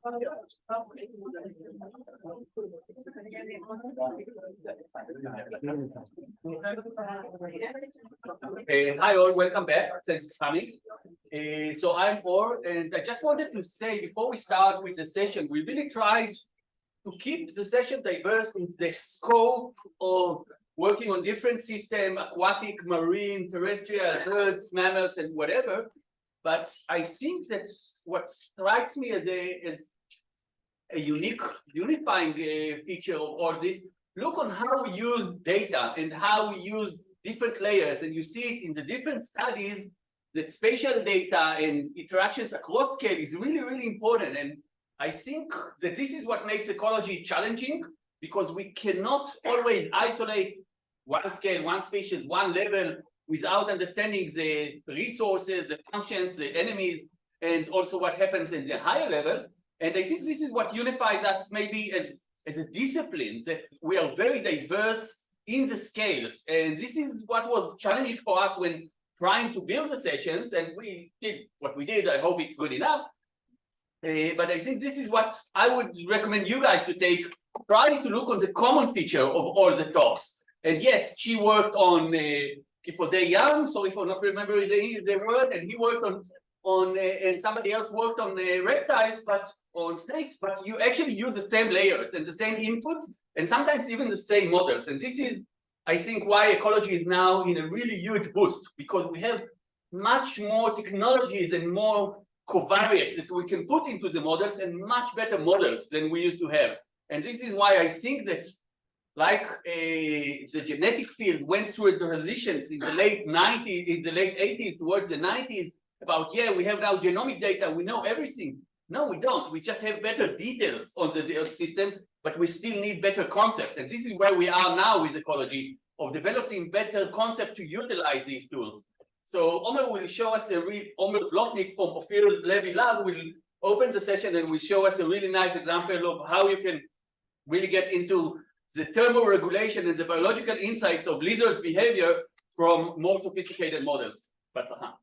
Hi all, welcome back. Thanks for coming. So I'm Or, and I just wanted to say before we start with the session, we really tried to keep the session diverse in the scope of working on different systems, aquatic, marine, terrestrial, birds, mammals, and whatever. But I think that what strikes me as a unifying feature of all this, look on how we use data and how we use different layers, and you see it in the different studies that spatial data and interactions across scale is really, really important. And I think that this is what makes ecology challenging, because we cannot always isolate one scale, one species, one level without understanding the resources, the functions, the enemies, and also what happens in the higher level. And I think this is what unifies us maybe as a discipline, that we are very diverse in the scales. And this is what was challenging for us when trying to build the sessions, and we did what we did. I hope it's good enough. But I think this is what I would recommend you guys to take, trying to look on the common feature of all the talks. And yes, she worked on Kipodei Yam, so if I not remember the word, and he worked on and somebody else worked on reptiles, but on snakes, but you actually use the same layers and the same inputs, and sometimes even the same models. And this is, I think, why ecology is now in a really huge boost, because we have much more technologies and more covariates that we can put into the models, and much better models than we used to have. And this is why I think that, like the genetic field went through transitions in the late 90s, in the late 80s towards the 90s, about, yeah, we have now genomic data, we know everything. No, we don't. We just have better details on the system, but we still need better concept. And this is where we are now with ecology, of developing better concept to utilize these tools. So Omer will show us Omer Zlotnik from Ophir's Levy Lab will open the session and will show us a really nice example of how you can really get into the thermoregulation and the biological insights of lizards' behavior from more sophisticated models. Batzlacha.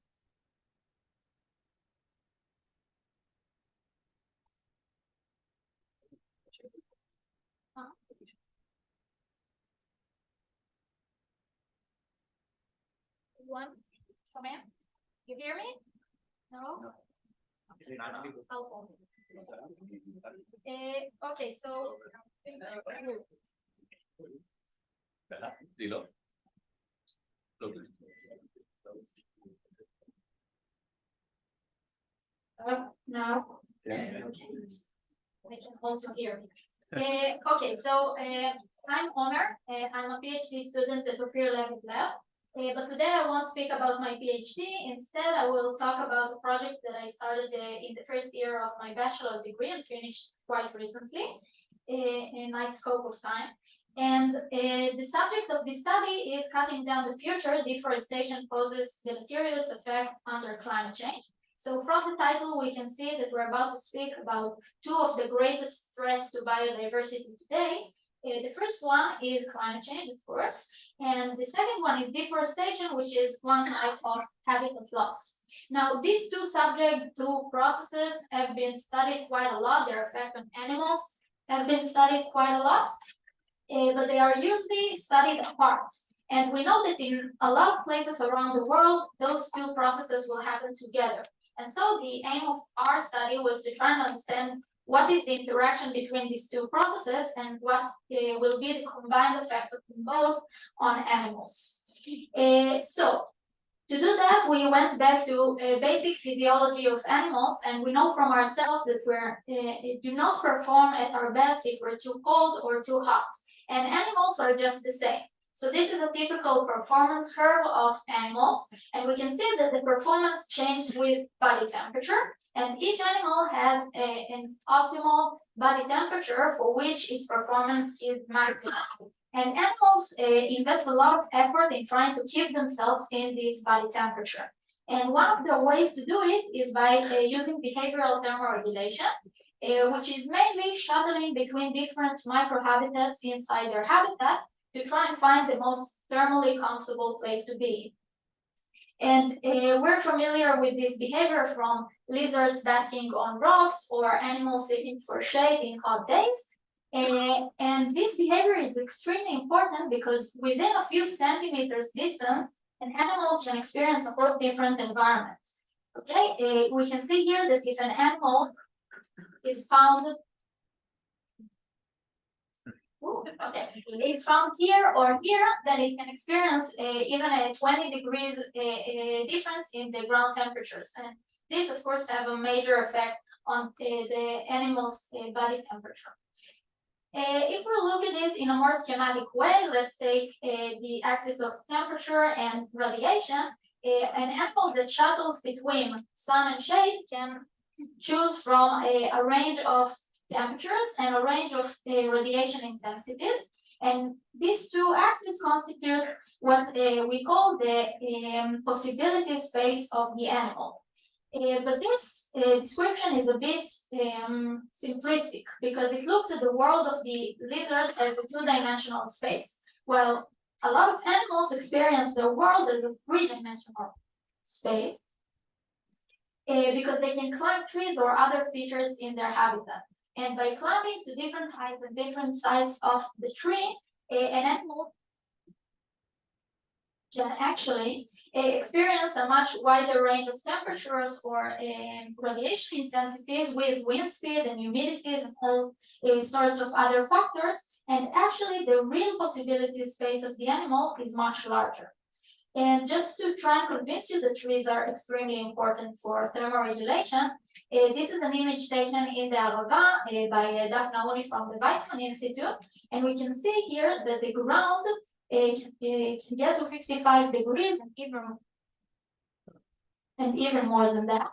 One, come in. You hear me? No? Okay, so now okay. They can also hear me. Okay, so I'm Omer. I'm a PhD student at Ophir Lab. But today I won't speak about my PhD. Instead, I will talk about a project that I started in the first year of my bachelor degree and finished quite recently in a nice scope of time. And the subject of this study is cutting down the future deforestation poses deleterious effects under climate change. So from the title, we can see that we're about to speak about two of the greatest threats to biodiversity today, The first one is climate change, of course, and the second one is deforestation, which is one type of habitat loss. Now, these two processes have been studied quite a lot. Their effect on animals have been studied quite a lot, but they are usually studied apart. And we know that in a lot of places around the world, those two processes will happen together. And so the aim of our study was to try and understand what is the interaction between these two processes and what will be the combined effect of them both on animals. So to do that, we went back to basic physiology of animals, and we know from ourselves that we do not perform at our best if we're too cold or too hot. And animals are just the same. So this is a typical performance curve of animals, and we can see that the performance changes with body temperature, and each animal has an optimal body temperature for which its performance is maximum. And animals invest a lot of effort in trying to keep themselves in this body temperature. And one of the ways to do it is by using behavioral thermoregulation, which is mainly shuttling between different microhabitats inside their habitat to try and find the most thermally comfortable place to be. And we're familiar with this behavior from lizards basking on rocks or animals seeking for shade in hot days. And this behavior is extremely important because within a few centimeters distance, an animal can experience a whole different environment. Okay, we can see here that if an animal is found, it's found here or here, then it can experience even a 20 degrees difference in the ground temperatures. And this, of course, have a major effect on the animal's body temperature. If we look at it in a more schematic way, let's take the axis of temperature and radiation. An animal that shuttles between sun and shade can choose from a range of temperatures and a range of radiation intensities. And these two axes constitute what we call the possibility space of the animal. But this description is a bit simplistic because it looks at the world of the lizard as a two-dimensional space. Well, a lot of animals experience the world as a three-dimensional space because they can climb trees or other features in their habitat. And by climbing to different heights and different sides of the tree, an animal can actually experience a much wider range of temperatures or radiation intensities with wind speed and humidities and all sorts of other factors. And actually, the real possibility space of the animal is much larger. And just to try and convince you that trees are extremely important for thermoregulation, this is an image taken in the Arava by Daphna Uni from the Weizmann Institute. And we can see here that the ground can get to 55 degrees and even more than that,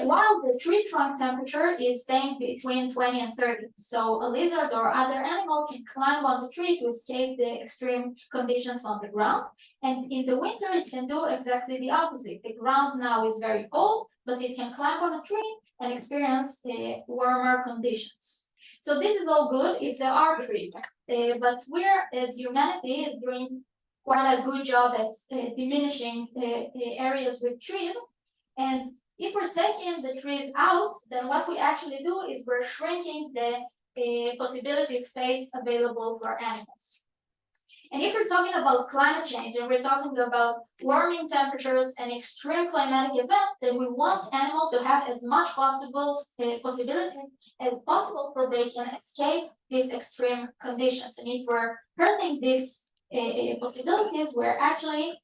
while the tree trunk temperature is staying between 20 and 30. So a lizard or other animal can climb on the tree to escape the extreme conditions on the ground. And in the winter, it can do exactly the opposite. The ground now is very cold, but it can climb on a tree and experience warmer conditions. So this is all good if there are trees, but we're, as humanity, doing quite a good job at diminishing areas with trees. And if we're taking the trees out, then what we actually do is we're shrinking the possibility space available for animals. And if we're talking about climate change and we're talking about warming temperatures and extreme climatic events, then we want animals to have as much possibility as possible so they can escape these extreme conditions. And if we're hurting these possibilities, we're actually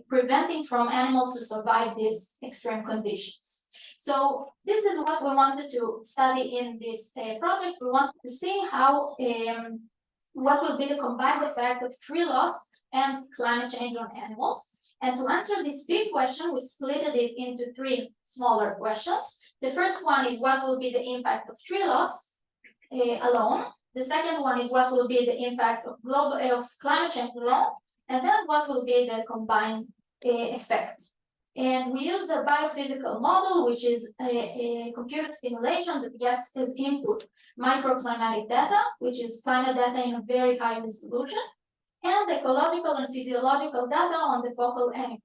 preventing from animals to survive these extreme conditions. So this is what we wanted to study in this project. We wanted to see how what will be the combined effect of tree loss and climate change on animals. And to answer this big question, we split it into three smaller questions. The first one is what will be the impact of tree loss alone. The second one is what will be the impact of climate change alone. And then what will be the combined effect. And we use the biophysical model, which is a computer simulation that gets as input microclimatic data, which is climate data in a very high resolution, and ecological and physiological data on the focal animal.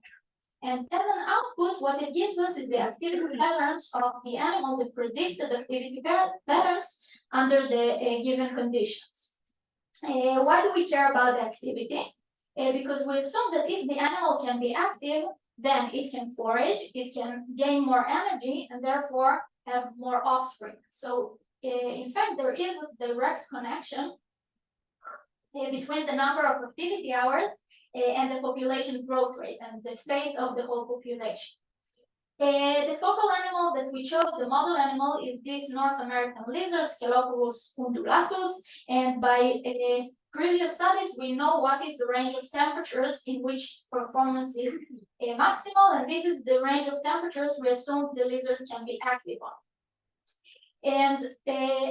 And as an output, what it gives us is the activity patterns of the animal, the predicted activity patterns under the given conditions. Why do we care about the activity? Because we assume that if the animal can be active, then it can forage, it can gain more energy, and therefore have more offspring. So, in fact, there is a direct connection between the number of activity hours and the population growth rate and the fate of the whole population. The focal animal that we chose, the model animal, is this North American lizard, Sceloporus undulatus, and by previous studies, we know what is the range of temperatures in which performance is maximal, and this is the range of temperatures we assume the lizard can be active on. And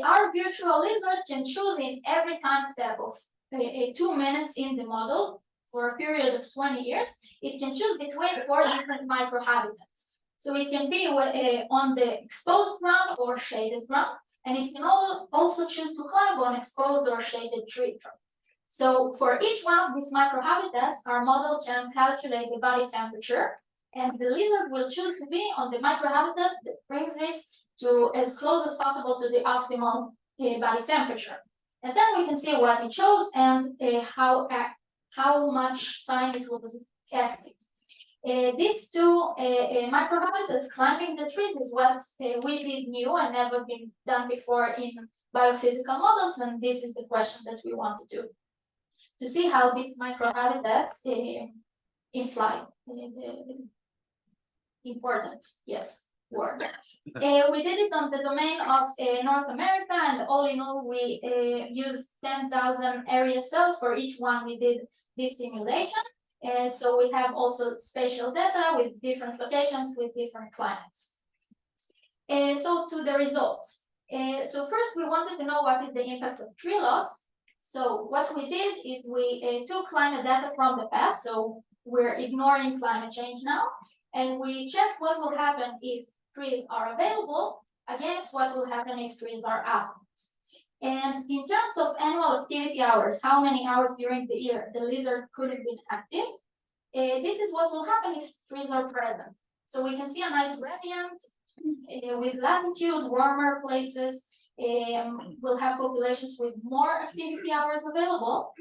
our virtual lizard can choose in every time step of 2 minutes in the model for a period of 20 years, it can choose between 4 different microhabitats. So it can be on the exposed ground or shaded ground, and it can also choose to climb on exposed or shaded tree trunk. So for each one of these microhabitats, our model can calculate the body temperature, and the lizard will choose to be on the microhabitat that brings it to as close as possible to the optimal body temperature. And then we can see what it chose and how much time it was active. These two microhabitats climbing the trees is what we did new and never been done before in biophysical models, and this is the question that we wanted to see how these microhabitats imply important, yes, word. We did it on the domain of North America, and all in all, we used 10,000 area cells for each one we did this simulation. So we have also spatial data with different locations with different climates. So to the results. So first we wanted to know what is the impact of tree loss. So what we did is we took climate data from the past, so we're ignoring climate change now, and we checked what will happen if trees are available against what will happen if trees are absent. And in terms of annual activity hours, how many hours during the year the lizard could have been active, this is what will happen if trees are present. So we can see a nice gradient with latitude, warmer places, we'll have populations with more activity hours available.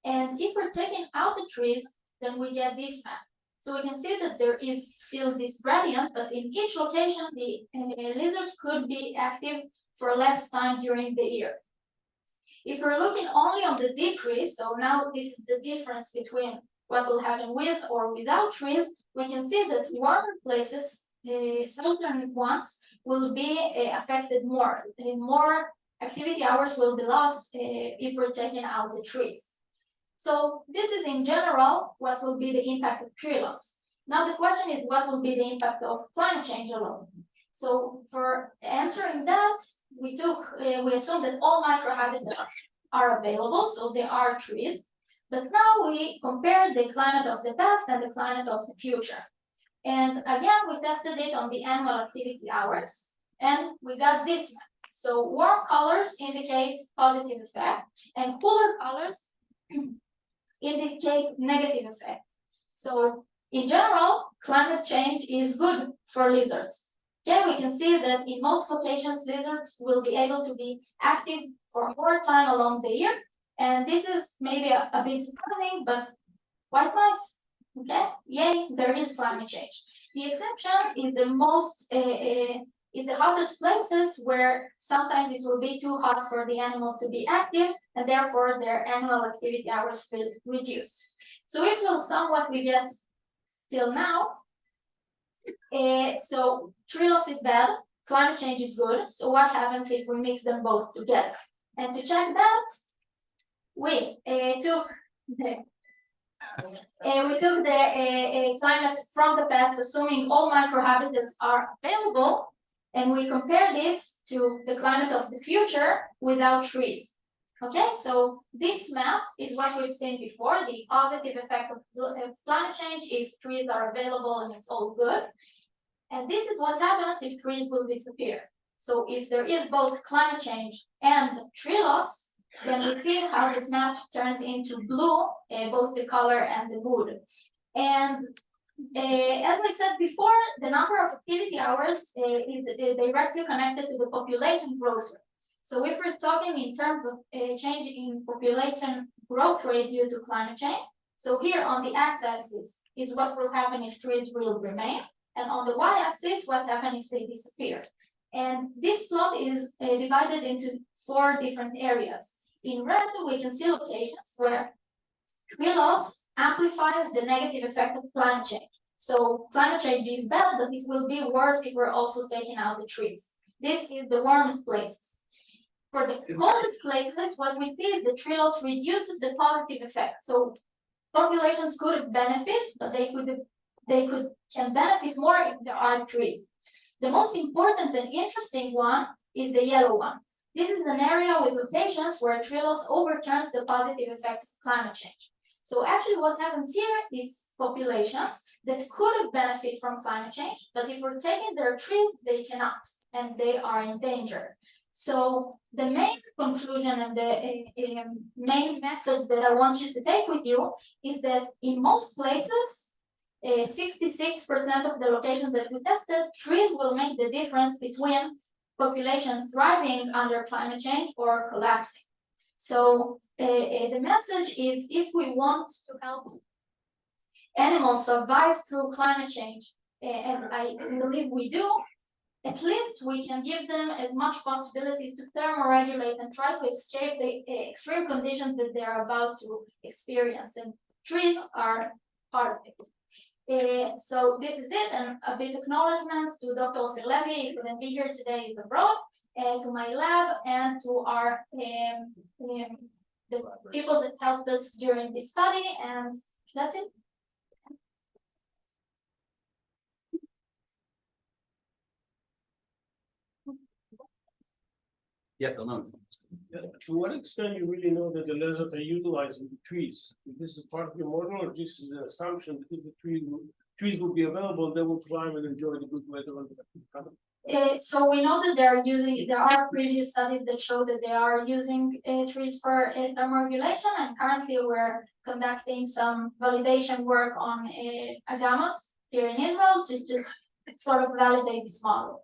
And if we're taking out the trees, then we get this map. So we can see that there is still this gradient, but in each location, the lizard could be active for less time during the year. If we're looking only on the decrease, so now this is the difference between what will happen with or without trees, we can see that warmer places, southern ones, will be affected more. More activity hours will be lost if we're taking out the trees. So this is in general what will be the impact of tree loss. Now the question is, what will be the impact of climate change alone? So for answering that, we assume that all microhabitats are available, so there are trees. But now we compare the climate of the past and the climate of the future. And again, we tested it on the annual activity hours, and we got this map. So warm colors indicate positive effect, and cooler colors indicate negative effect. So in general, climate change is good for lizards. Again, we can see that in most locations, lizards will be able to be active for more time along the year. And this is maybe a bit surprising, but quite nice. Okay, yay, there is climate change. The exception is the hottest places where sometimes it will be too hot for the animals to be active, and therefore their annual activity hours will reduce. So if we'll sum what we get till now, so tree loss is bad, climate change is good. So what happens if we mix them both together? And to check that, we took the climate from the past, assuming all microhabitats are available, and we compared it to the climate of the future without trees. Okay, so this map is what we've seen before, the positive effect of climate change if trees are available and it's all good. And this is what happens if trees will disappear. So if there is both climate change and tree loss, then we see how this map turns into blue, both the color and the mood. And as I said before, the number of activity hours is directly connected to the population growth rate. So if we're talking in terms of change in population growth rate due to climate change, so here on the x-axis is what will happen if trees will remain, and on the y-axis, what happens if they disappear. And this plot is divided into 4 different areas. In red, we can see locations where tree loss amplifies the negative effect of climate change. So climate change is bad, but it will be worse if we're also taking out the trees. This is the warmest places. For the coldest places, what we see is the tree loss reduces the positive effect. So populations could benefit, but they can benefit more if there are trees. The most important and interesting one is the yellow one. This is an area with locations where tree loss overturns the positive effects of climate change. So actually what happens here is populations that could have benefited from climate change, but if we're taking their trees, they cannot, and they are in danger. So the main conclusion and the main message that I want you to take with you is that in most places, 66% of the locations that we tested, trees will make the difference between population thriving under climate change or collapsing. So the message is if we want to help animals survive through climate change, and I believe we do, at least we can give them as much possibilities to thermoregulate and try to escape the extreme conditions that they're about to experience. And trees are part of it. So this is it, and a bit acknowledgements to Dr. Ofer Levy, he couldn't be here today, he's abroad, to my lab, and to our the people that helped us during this study, and that's it. Yes or no? To what extent you really know that the lizards are utilizing the trees? If this is part of your model, or this is an assumption that if the trees will be available, they will climb and enjoy the good weather on the So we know that there are previous studies that show that they are using trees for thermoregulation, and currently we're conducting some validation work on agamas here in Israel to sort of validate this model.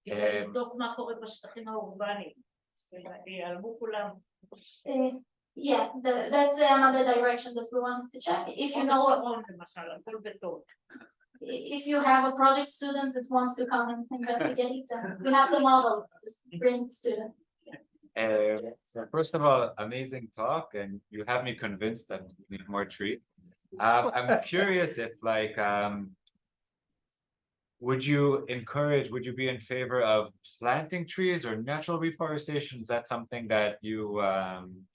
לבדוק מה קורה בשטחים האורבניים, ייעלמו כולם. Yeah, that's another direction that we wanted to check. If you know, למשל, הכל בטון. if you have a project student that wants to come and investigate, then we have the model, just bring student. So first of all, amazing talk, and you have me convinced that we need more trees. I'm curious if would you be in favor of planting trees or natural reforestation? Is that something that you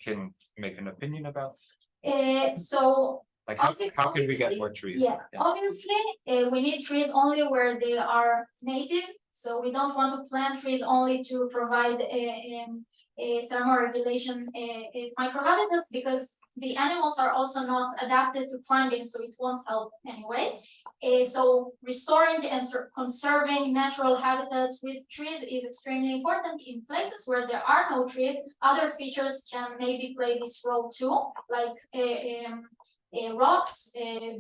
can make an opinion about? So Like how can we get more trees? Yeah, obviously, we need trees only where they are native. So we don't want to plant trees only to provide a thermoregulation microhabitats, because the animals are also not adapted to climbing, so it won't help anyway. So restoring and conserving natural habitats with trees is extremely important. In places where there are no trees, other features can maybe play this role too, like rocks,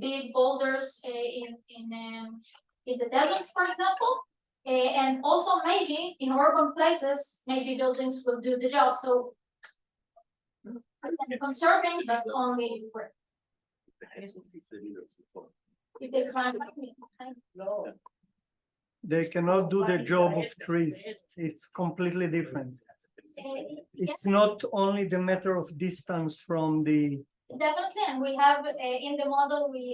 big boulders in the deserts, for example. And also maybe in urban places, maybe buildings will do the job. So conserving, but only where if they climb like me. לא. They cannot do the job of trees. It's completely different. It's not only the matter of distance from the. Definitely, and we have in the model we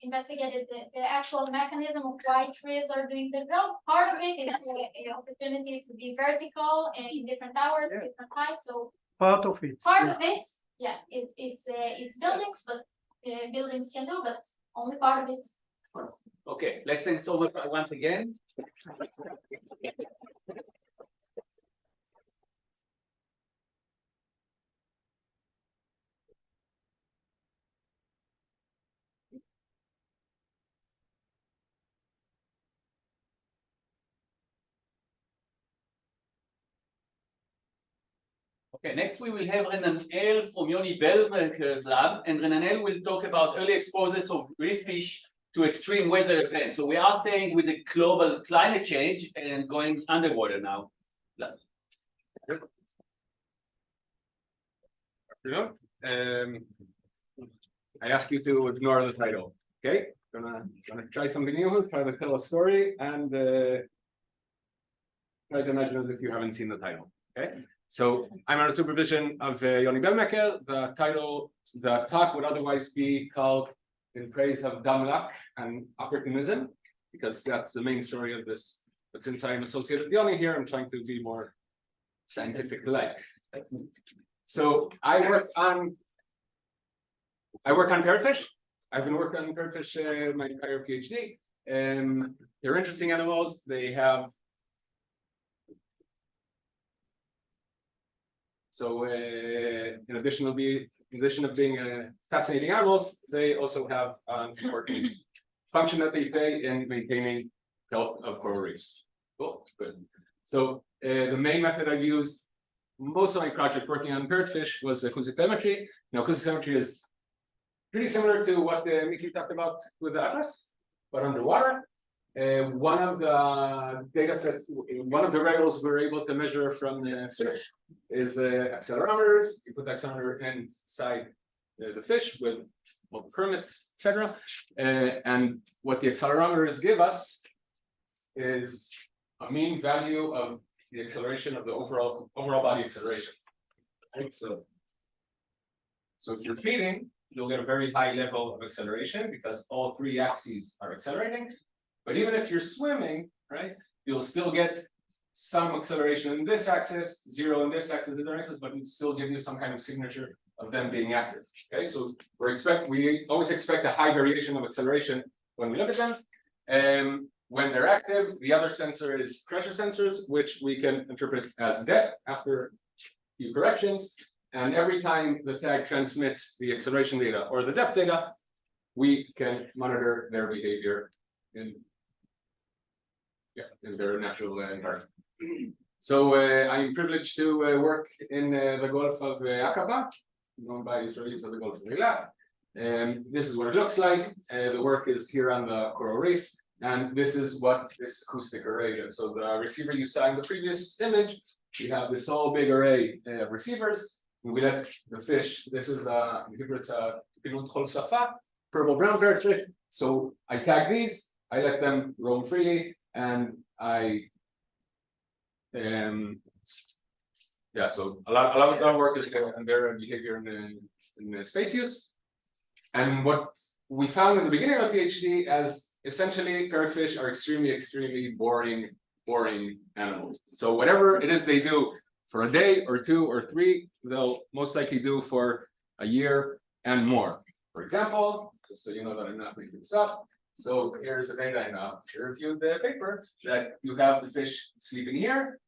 investigated the actual mechanism of why trees are doing the job. Part of it is an opportunity to be vertical in different towers, different heights. So Part of it. part of it, yeah, it's buildings, but buildings can do, but only part of it, of course. Okay, let's thank so much once again. Okay, next we will have Renanel from Yoni Bellmaker's lab, and Renanel will talk about early exposures of reef fish to extreme weather events. So we are staying with the global climate change and going underwater now. I ask you to ignore the title, okay? Gonna try something new, try to tell a story, and try to imagine as if you haven't seen the title, okay? So I'm under supervision of Yoni Belmekel. The title, the talk would otherwise be called In Praise of Dumb Luck and Opportunism, because that's the main story of this. But since I'm associated with Yoni here, I'm trying to be more scientific-like. So I work on parrotfish. I've been working on parrotfish my entire PhD. They're interesting animals. They have in addition of being fascinating animals, they also have an important function that they play in maintaining health of coral reefs. Cool, good. So the main method I've used most of my project working on parrotfish was acoustic telemetry. Now, acoustic telemetry is pretty similar to what Mickey talked about with the atlas, but underwater. One of the data sets, one of the variables we're able to measure from the fish is accelerometers. You put the accelerometer inside the fish with permits, etc. And what the accelerometers give us is a mean value of the acceleration of the overall body acceleration. Right? So if you're feeding, you'll get a very high level of acceleration because all three axes are accelerating. But even if you're swimming, right, you'll still get some acceleration in this axis, zero in this axis, but it still give you some kind of signature of them being active. Okay, so we always expect a high variation of acceleration when we look at them. When they're active, the other sensor is pressure sensors, which we can interpret as depth after a few corrections. And every time the tag transmits the acceleration data or the depth data, we can monitor their behavior in their natural environment. So I'm privileged to work in the Gulf of Aqaba, known by Israelis as the Gulf of Eilat. This is what it looks like. The work is here on the coral reef, and this is what this acoustic array is. So the receiver you saw in the previous image, we have this whole big array of receivers. We let the fish, this is it's a purple-brown parrotfish. So I tag these, I let them roam freely, and so a lot of work is on their behavior in the space use. And what we found in the beginning of the PhD as essentially parrotfish are extremely boring animals. So whatever it is they do for a day or two or three, they'll most likely do for a year and more. For example, just so you know that I'm not making this up. So here's the data I reviewed the paper that you have the fish sleeping here.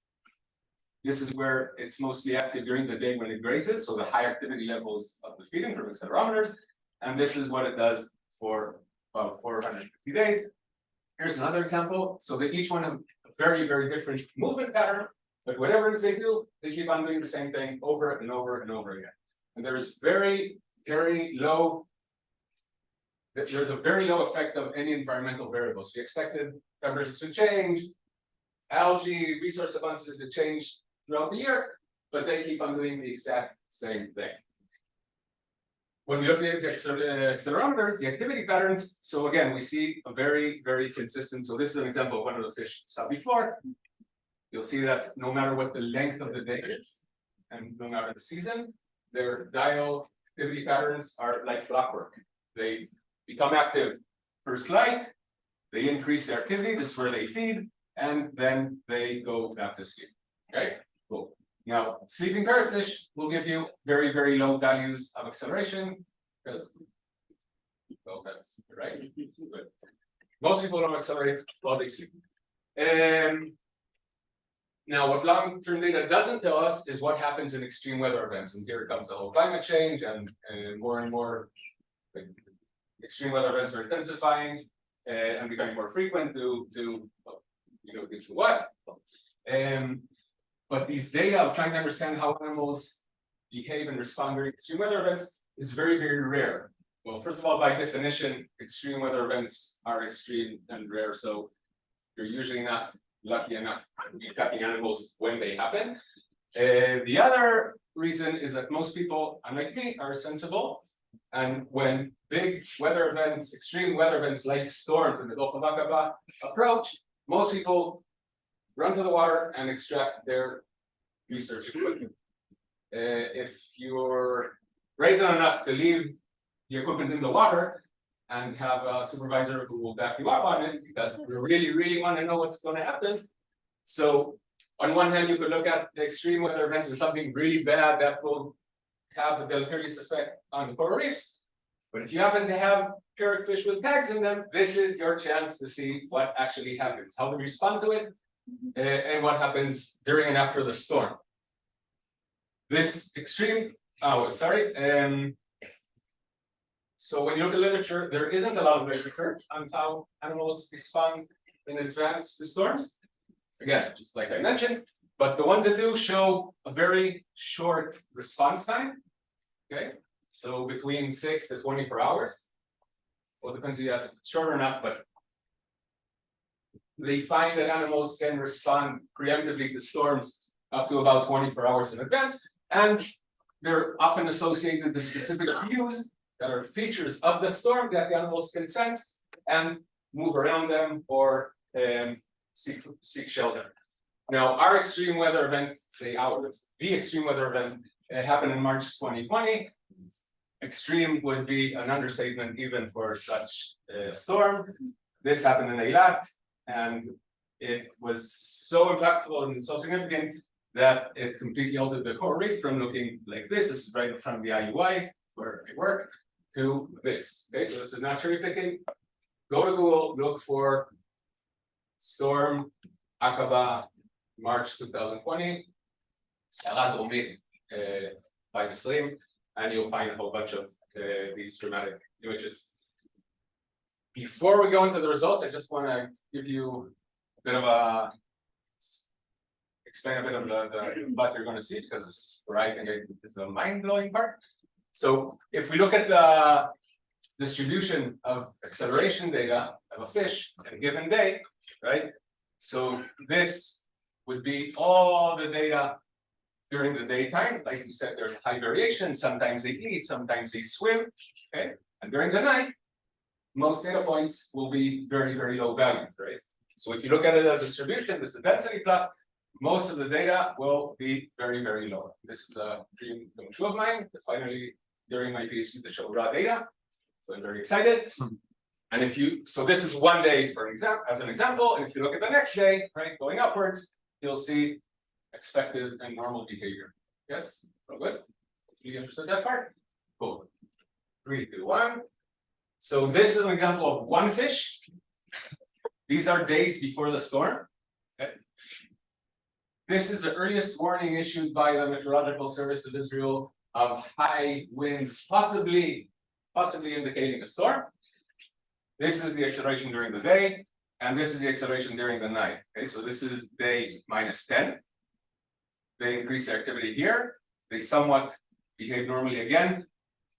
This is where it's mostly active during the day when it grazes, so the high activity levels of the feeding from accelerometers. And this is what it does for about 450 days. Here's another example. So they each one have a very different movement pattern, but whatever it is they do, they keep on doing the same thing over and over and over again. And there's very low. There's a very low effect of any environmental variables. We expected temperatures to change, algae, resource abundances to change throughout the year, but they keep on doing the exact same thing. When we look at the accelerometers, the activity patterns, so again, we see a very consistent. So this is an example of one of the fish you saw before. You'll see that no matter what the length of the day is, and no matter the season, their dial activity patterns are like clockwork. They become active first light, they increase their activity, this is where they feed, and then they go back to sleep. Okay, cool. Now, sleeping parrotfish will give you very low values of acceleration because, well, that's right. But most people don't accelerate while they sleep. Now, what long-term data doesn't tell us is what happens in extreme weather events. And here comes the whole climate change, and more extreme weather events are intensifying and becoming more frequent due to what? But these data, I'm trying to understand how animals behave and respond during extreme weather events is very, very rare. Well, first of all, by definition, extreme weather events are extreme and rare, so you're usually not lucky enough to be tracking animals when they happen. The other reason is that most people, unlike me, are sensible. And when big weather events, extreme weather events like storms in the Gulf of Aqaba approach, most people run to the water and extract their research equipment. If you're brazen enough to leave the equipment in the water and have a supervisor who will back you up on it, because we really, really want to know what's going to happen. So on one hand, you could look at the extreme weather events as something really bad that will have a deleterious effect on the coral reefs. But if you happen to have parrotfish with tags in them, this is your chance to see what actually happens, how they respond to it, and what happens during and after the storm. This extreme, so when you look at literature, there isn't a lot of literature on how animals respond in advance to storms. Again, just like I mentioned, but the ones that do show a very short response time. Okay, so between 6 to 24 hours. Well, it depends if you ask if it's short or not, but they find that animals can respond preemptively to storms up to about 24 hours in advance, and they're often associated with specific cues that are features of the storm that the animals can sense and move around them or seek shelter. Now, our extreme weather event, say ours, the extreme weather event happened in March 2020. Extreme would be an understatement even for such a storm. This happened in Eilat, and it was so impactful and so significant that it completely altered the coral reef from looking like this. This is right in front of the IUI where I work, to this. Okay, so this is not cherry picking. Go to Google, look for storm Aqaba March 2020, Sarat Omid 520, and you'll find a whole bunch of these dramatic images. Before we go into the results, I just want to give you a bit of a explain a bit of what you're going to see, because this is where I think is the mind-blowing part. So if we look at the distribution of acceleration data of a fish in a given day, right? So this would be all the data during the daytime. Like you said, there's high variation. Sometimes they eat, sometimes they swim, okay? And during the night, most data points will be very, very low value, right? So if you look at it as distribution, this is a density plot, most of the data will be very, very low. This is a dream come true of mine, finally during my PhD to show raw data. So I'm very excited. And if you, so this is one day for example, as an example, and if you look at the next day, right, going upwards, you'll see expected and normal behavior. Yes, all good? You understood that part? Cool. 3, 2, 1. So this is an example of one fish. These are days before the storm. Okay. This is the earliest warning issued by the Meteorological Service of Israel of high winds, possibly indicating a storm. This is the acceleration during the day, and this is the acceleration during the night. Okay, so this is day -10. They increase their activity here. They somewhat behave normally again,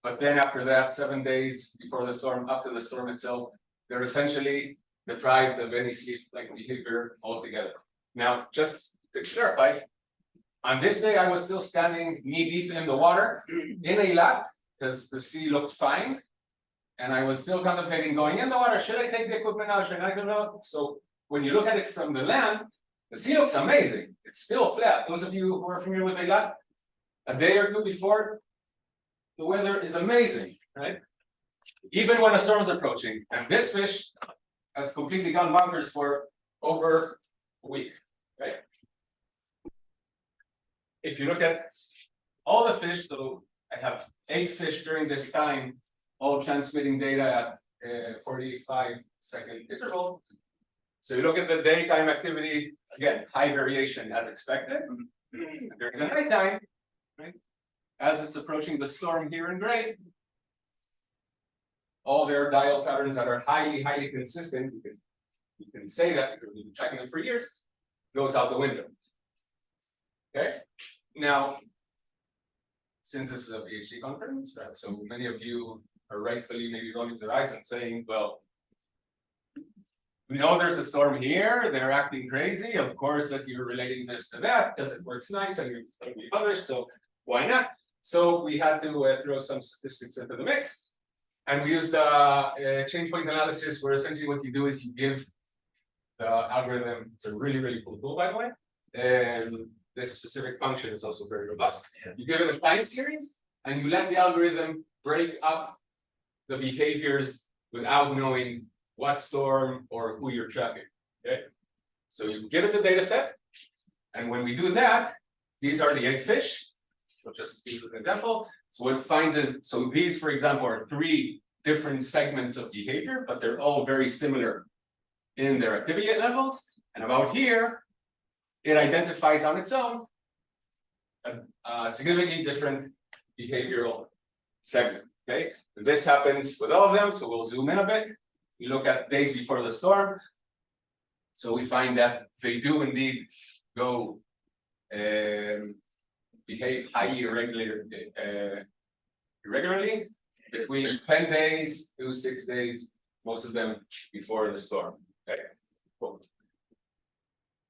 but then after that, 7 days before the storm, up to the storm itself, they're essentially deprived of any sleep-like behavior altogether. Now, just to clarify, on this day, I was still standing knee-deep in the water in Eilat, because the sea looked fine. And I was still contemplating going in the water. Should I take the equipment out? Should I go out? So when you look at it from the land, the sea looks amazing. It's still flat. Those of you who are familiar with Eilat, a day or two before, the weather is amazing, right? Even when a storm is approaching. And this fish has completely gone bonkers for over a week, right? If you look at all the fish, so I have 8 fish during this time, all transmitting data at 45-second interval. So you look at the daytime activity, again, high variation as expected. During the nighttime, right, as it's approaching the storm here in gray, all their dial patterns that are highly, highly consistent, because you can say that because we've been tracking them for years, goes out the window. Okay, now since this is a PhD conference, right? So many of you are rightfully maybe rolling their eyes and saying, well, we know there's a storm here, they're acting crazy. Of course, that you're relating this to that because it works nice and it's going to be published. So why not? So we had to throw some statistics into the mix. And we used change point analysis, where essentially what you do is you give the algorithm, it's a really, really cool tool, by the way. And this specific function is also very robust. You give it a time series and you let the algorithm break up the behaviors without knowing what storm or who you're tracking. Okay. So you give it the data set. And when we do that, these are the 8 fish. We'll just use an example. So what it finds is, so these, for example, are 3 different segments of behavior, but they're all very similar in their activity levels. And about here, it identifies on its own a significantly different behavioral segment. Okay, and this happens with all of them. So we'll zoom in a bit. We look at days before the storm. So we find that they do indeed go behave highly irregularly between 10 days to 6 days, most of them before the storm. Okay, cool.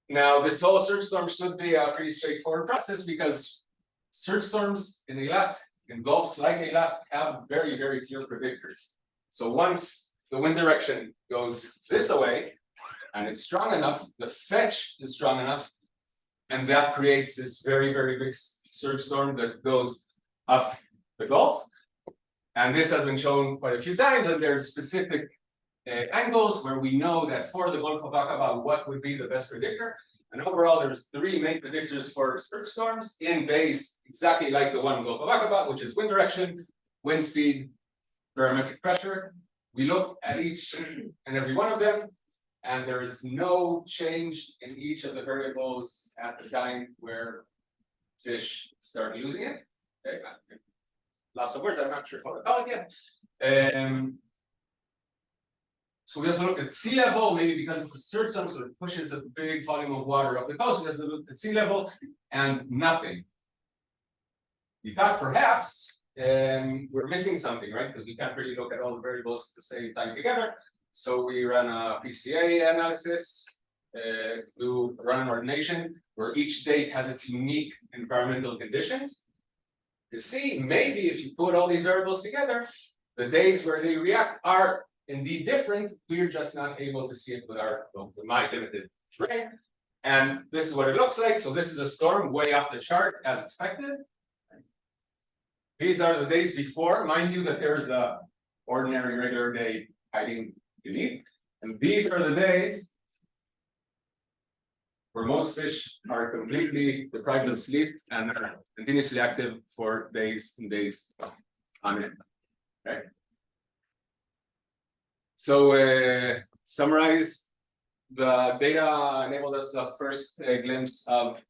Now, this whole search storm should be a pretty straightforward process because search storms in Eilat, in gulfs like Eilat, have very, very clear predictors. So once the wind direction goes this way, and it's strong enough, the fetch is strong enough, and that creates this very, very big surge storm that goes up the Gulf. And this has been shown quite a few times, and there's specific angles where we know that for the Gulf of Aqaba, what would be the best predictor. And overall, there's 3 main predictors for surge storms in bays exactly like the one in Gulf of Aqaba, which is wind direction, wind speed, barometric pressure. We look at each and every one of them, and there is no change in each of the variables at the time where fish start losing it. Okay. Lots of words, I'm not sure how to call it yet. So we also looked at sea level, maybe because it's a surge storm, so it pushes a big volume of water up the coast. We also looked at sea level and nothing. We thought perhaps we're missing something, right? Because we can't really look at all the variables at the same time together. So we ran a PCA analysis to run an ordination where each date has its unique environmental conditions to see maybe if you put all these variables together, the days where they react are indeed different. We're just not able to see it with my limited brain. And this is what it looks like. So this is a storm way off the chart as expected. These are the days before. Mind you that there's a ordinary regular day hiding beneath. And these are the days where most fish are completely deprived of sleep and are continuously active for days and days on end. Okay. So summarize, the data enabled us a first glimpse of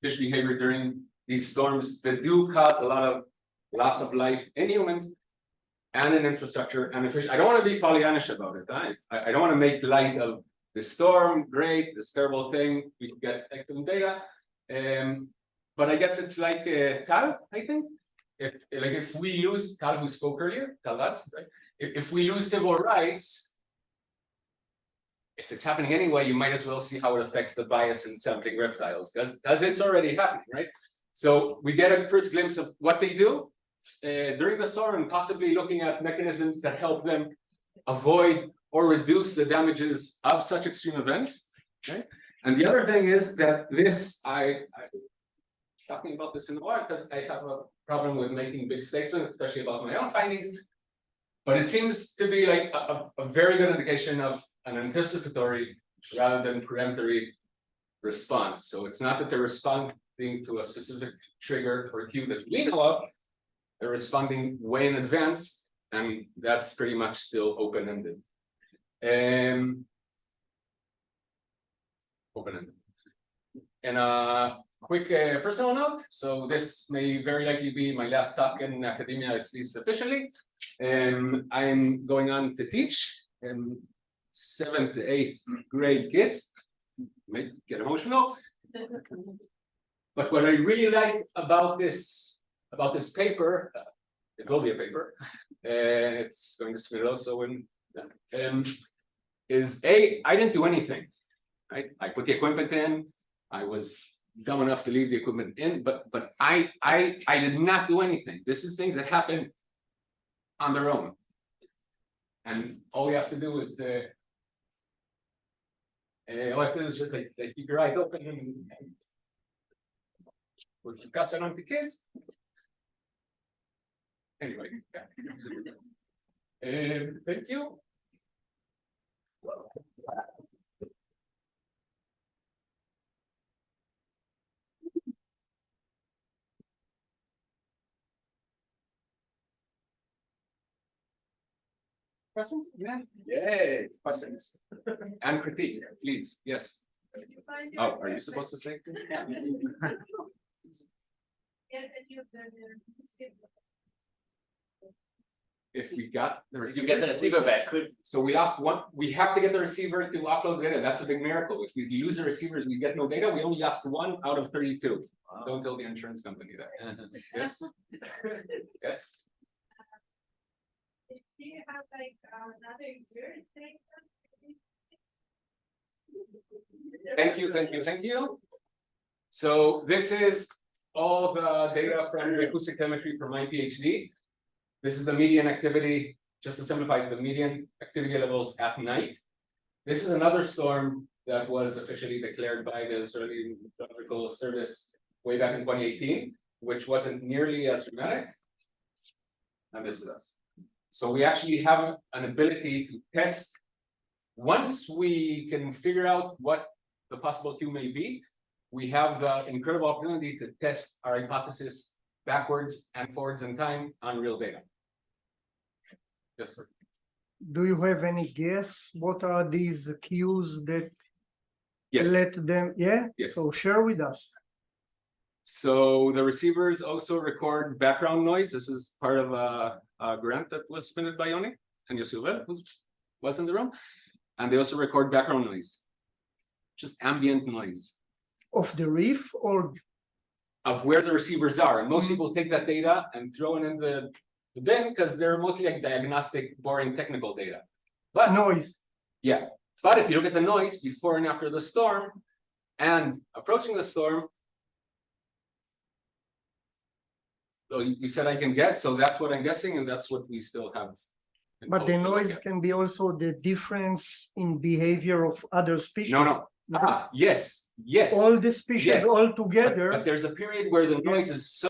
fish behavior during these storms that do cause a lot of loss of life in humans and in infrastructure and in fish. I don't want to be Pollyannish about it. I don't want to make light of the storm, great, this terrible thing, we could get excellent data. But I guess it's like Tal, I think. If we lose, Tal who spoke earlier, Tal us, right? If we lose civil rights, if it's happening anyway, you might as well see how it affects the bias in sampling reptiles, because it's already happening, right? So we get a first glimpse of what they do during the storm, and possibly looking at mechanisms that help them avoid or reduce the damages of such extreme events. Okay? And the other thing is that this, I'm talking about this in a while because I have a problem with making big statements, especially about my own findings. But it seems to be like a very good indication of an anticipatory rather than preemptory response. So it's not that they're responding to a specific trigger or cue that we know of, they're responding way in advance, and that's pretty much still open-ended. Open-ended. And a quick personal note, so this may very likely be my last talk in academia, at least officially. I'm going on to teach 7th to 8th grade kids. Might get emotional. But what I really like about this about this paper. It will be a paper, and it's going to submit also in. Is I didn't do anything. I put the equipment in. I was dumb enough to leave the equipment in, but I did not do anything. This is things that happen on their own, and all we have to do is all I have to do is just like keep your eyes open and if you pass it on to kids. Anyway, thank you. Questions? Yeah. Yay, questions. And critique, please. Yes. Oh, are you supposed to say? If we got the receiver. You get the receiver back. So we lost one, we have to get the receiver to offload data. That's a big miracle. If we lose the receivers, we get no data. We only lost one out of 32. Don't tell the insurance company that. Yes. Yes. Do you have like another year? Thank you. So this is all the data from the acoustic telemetry for my PhD. This is the median activity, just to simplify, the median activity levels at night. This is another storm that was officially declared by the Israeli Meteorological Service way back in 2018, which wasn't nearly as dramatic. And this is us. So we actually have an ability to test. Once we can figure out what the possible Q may be, we have the incredible opportunity to test our hypothesis backwards and forwards in time on real data. Yes, sir. Do you have any guess what are these cues that Yes. let them? Yeah. Yes. So share with us. So the receivers also record background noise. This is part of a grant that was submitted by Yoni and Yosuel, who was in the room. And they also record background noise, just ambient noise. Of the reef or? Of where the receivers are. And most people take that data and throw it in the bin because they're mostly like diagnostic, boring technical data. But Noise. yeah, but if you look at the noise before and after the storm and approaching the storm, so you said I can guess, so that's what I'm guessing, and that's what we still have. But the noise can be also the difference in behavior of other species. No. Yes. All the species Yes. all together. But there's a period where the noise is so.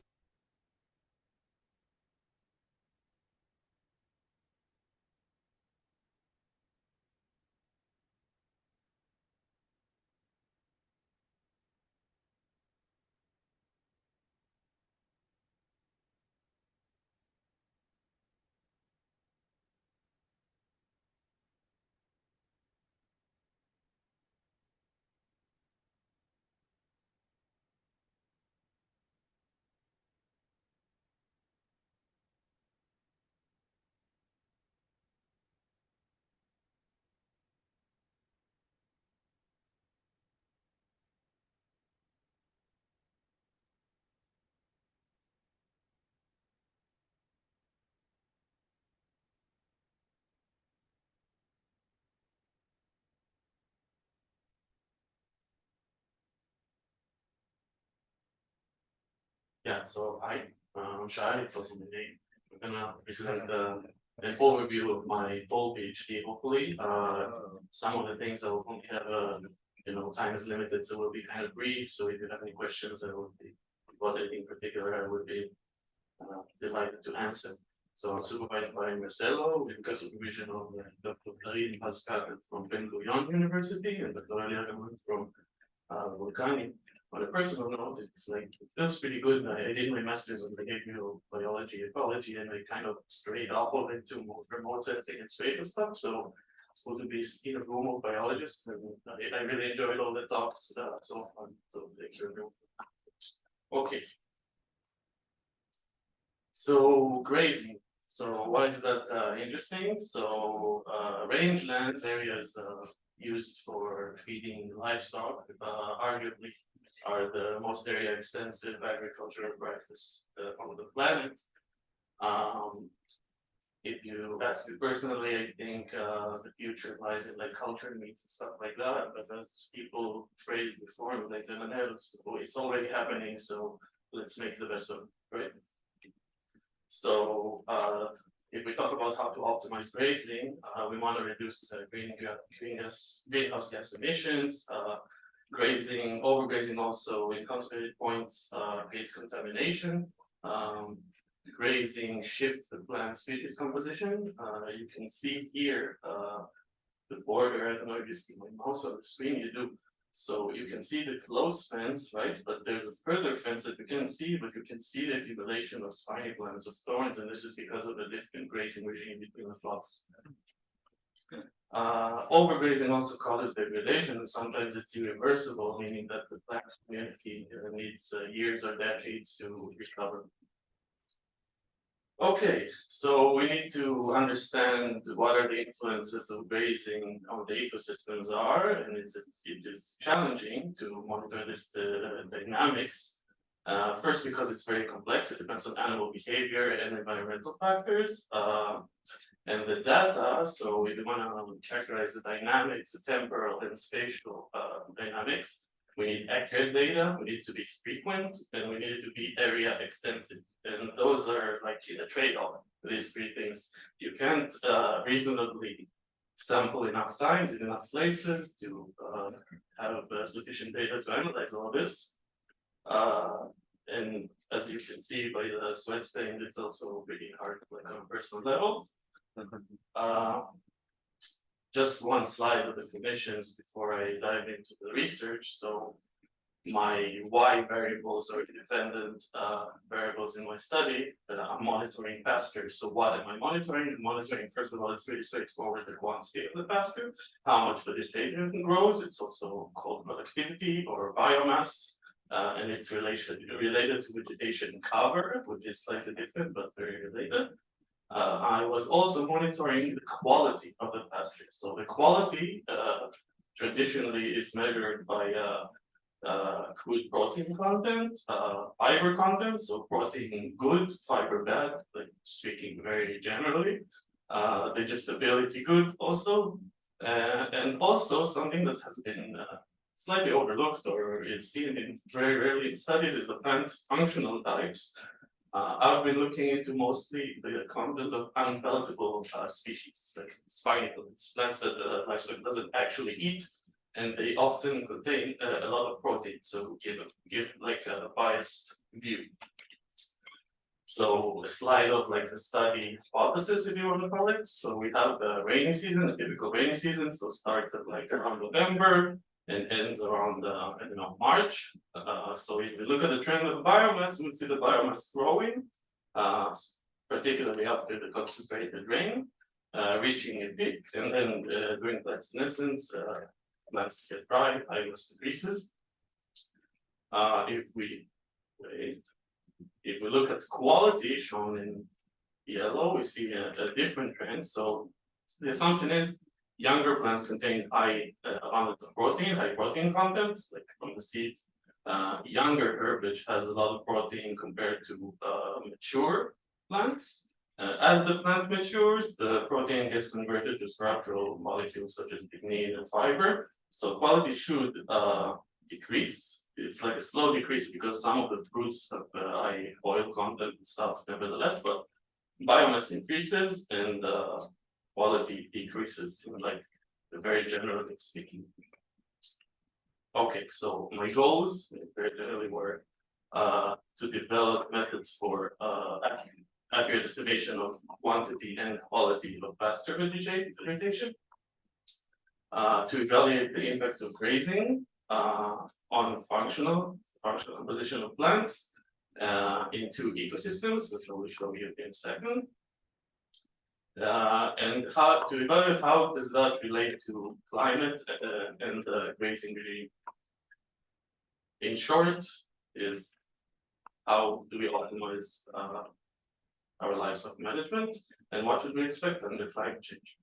Yeah, so I'm Shai, it's also my name. I'm gonna present an overview of my full PhD, hopefully. Some of the things I will only have, time is limited, so we'll be kind of brief. So if you have any questions, I would be, about anything in particular, I would be delighted to answer. So I'm supervised by Marcelo, with the supervision of Dr. Clarin Pascal from Ben Gurion University and Dr. Aliaga from Volcani. On a personal note, it's like, it feels pretty good. I did my master's in behavioral biology, ecology, and I kind of strayed off of it to more remote sensing and spatial stuff. So it's good to be in a room of biologists, and I really enjoyed all the talks so far. So thank you. Okay. So grazing. So why is that interesting? So rangelands areas used for feeding livestock, arguably are the most area extensive agricultural practice on the planet. If you ask me personally, I think the future lies in like cultured meats and stuff like that. But as people phrased before, like so it's already happening. So let's make the best of it, right? So if we talk about how to optimize grazing, we want to reduce greenhouse gas emissions. Grazing, overgrazing also in concentrated points creates contamination. Grazing shifts the plant species composition. You can see here the border. I don't know if you see my mouse on the screen. You do. So you can see the close fence, right? But there's a further fence that you can see, but you can see the accumulation of spiny plants, of thorns, and this is because of the different grazing regime between the plots. Overgrazing also causes degradation, and sometimes it's irreversible, meaning that the plant community needs years or decades to recover. Okay, so we need to understand what are the influences of grazing on the ecosystems are, and it is challenging to monitor this dynamics. First, because it's very complex, it depends on animal behavior and environmental factors. And the data, so if we want to characterize the dynamics, the temporal and spatial dynamics, we need accurate data, we need it to be frequent, and we need it to be area extensive. And those are like a trade-off, these three things. You can't reasonably sample enough times in enough places to have sufficient data to analyze all this. And as you can see by the sweat stains, it's also really hard, like on a personal level. Just one slide of definitions before I dive into the research. So my Y variables are dependent variables in my study that I'm monitoring pasture. So what am I monitoring? Monitoring, first of all, it's really straightforward, the quantity of the pasture, how much vegetation grows. It's also called productivity or biomass. And it's related to vegetation cover, which is slightly different, but very related. I was also monitoring the quality of the pasture. So the quality traditionally is measured by crude protein content, fiber content, so protein good, fiber bad, like speaking very generally, digestibility good also, and also something that has been slightly overlooked or is seen in very rarely in studies is the plant functional types. I've been looking into mostly the content of unpalatable species, like spiny plants, plants that the livestock doesn't actually eat, and they often contain a lot of protein, so give like a biased view. So a slide of like the study hypothesis, if you want to call it. So we have the rainy season, a typical rainy season, so starts at like around November and ends around I don't know, March. So if we look at the trend of biomass, we would see the biomass growing, particularly after the concentrated rain, reaching a peak, and then during plant senescence, plants get dry, biomass decreases. If we look at quality shown in yellow, we see a different trend. So the assumption is younger plants contain high abundance of protein, high protein content, like from the seeds. Younger herbage has a lot of protein compared to mature plants. As the plant matures, the protein gets converted to structural molecules such as lignin and fiber. So quality should decrease. It's like a slow decrease because some of the fruits have high oil content and stuff, nevertheless, but biomass increases and quality decreases, in like very generally speaking. Okay, so my goals very generally were to develop methods for accurate estimation of quantity and quality of pasture vegetation, to evaluate the impacts of grazing on functional composition of plants into ecosystems, which I will show you in a second. And how to evaluate how does that relate to climate and the grazing regime. In short, is how do we optimize our livestock management and what should we expect under climate change?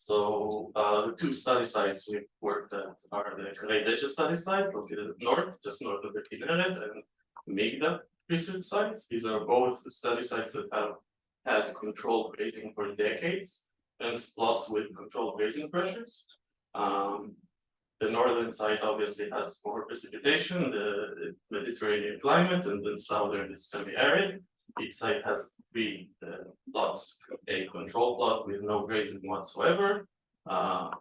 So the two study sites we've worked at are the Ecology study site located north, just north of the Kinneret, and Megda research sites. These are both study sites that have had controlled grazing for decades, and plots with controlled grazing pressures. The northern site obviously has more precipitation, the Mediterranean climate, and then southern is semi-arid. Each site has three plots, a control plot with no grazing whatsoever, a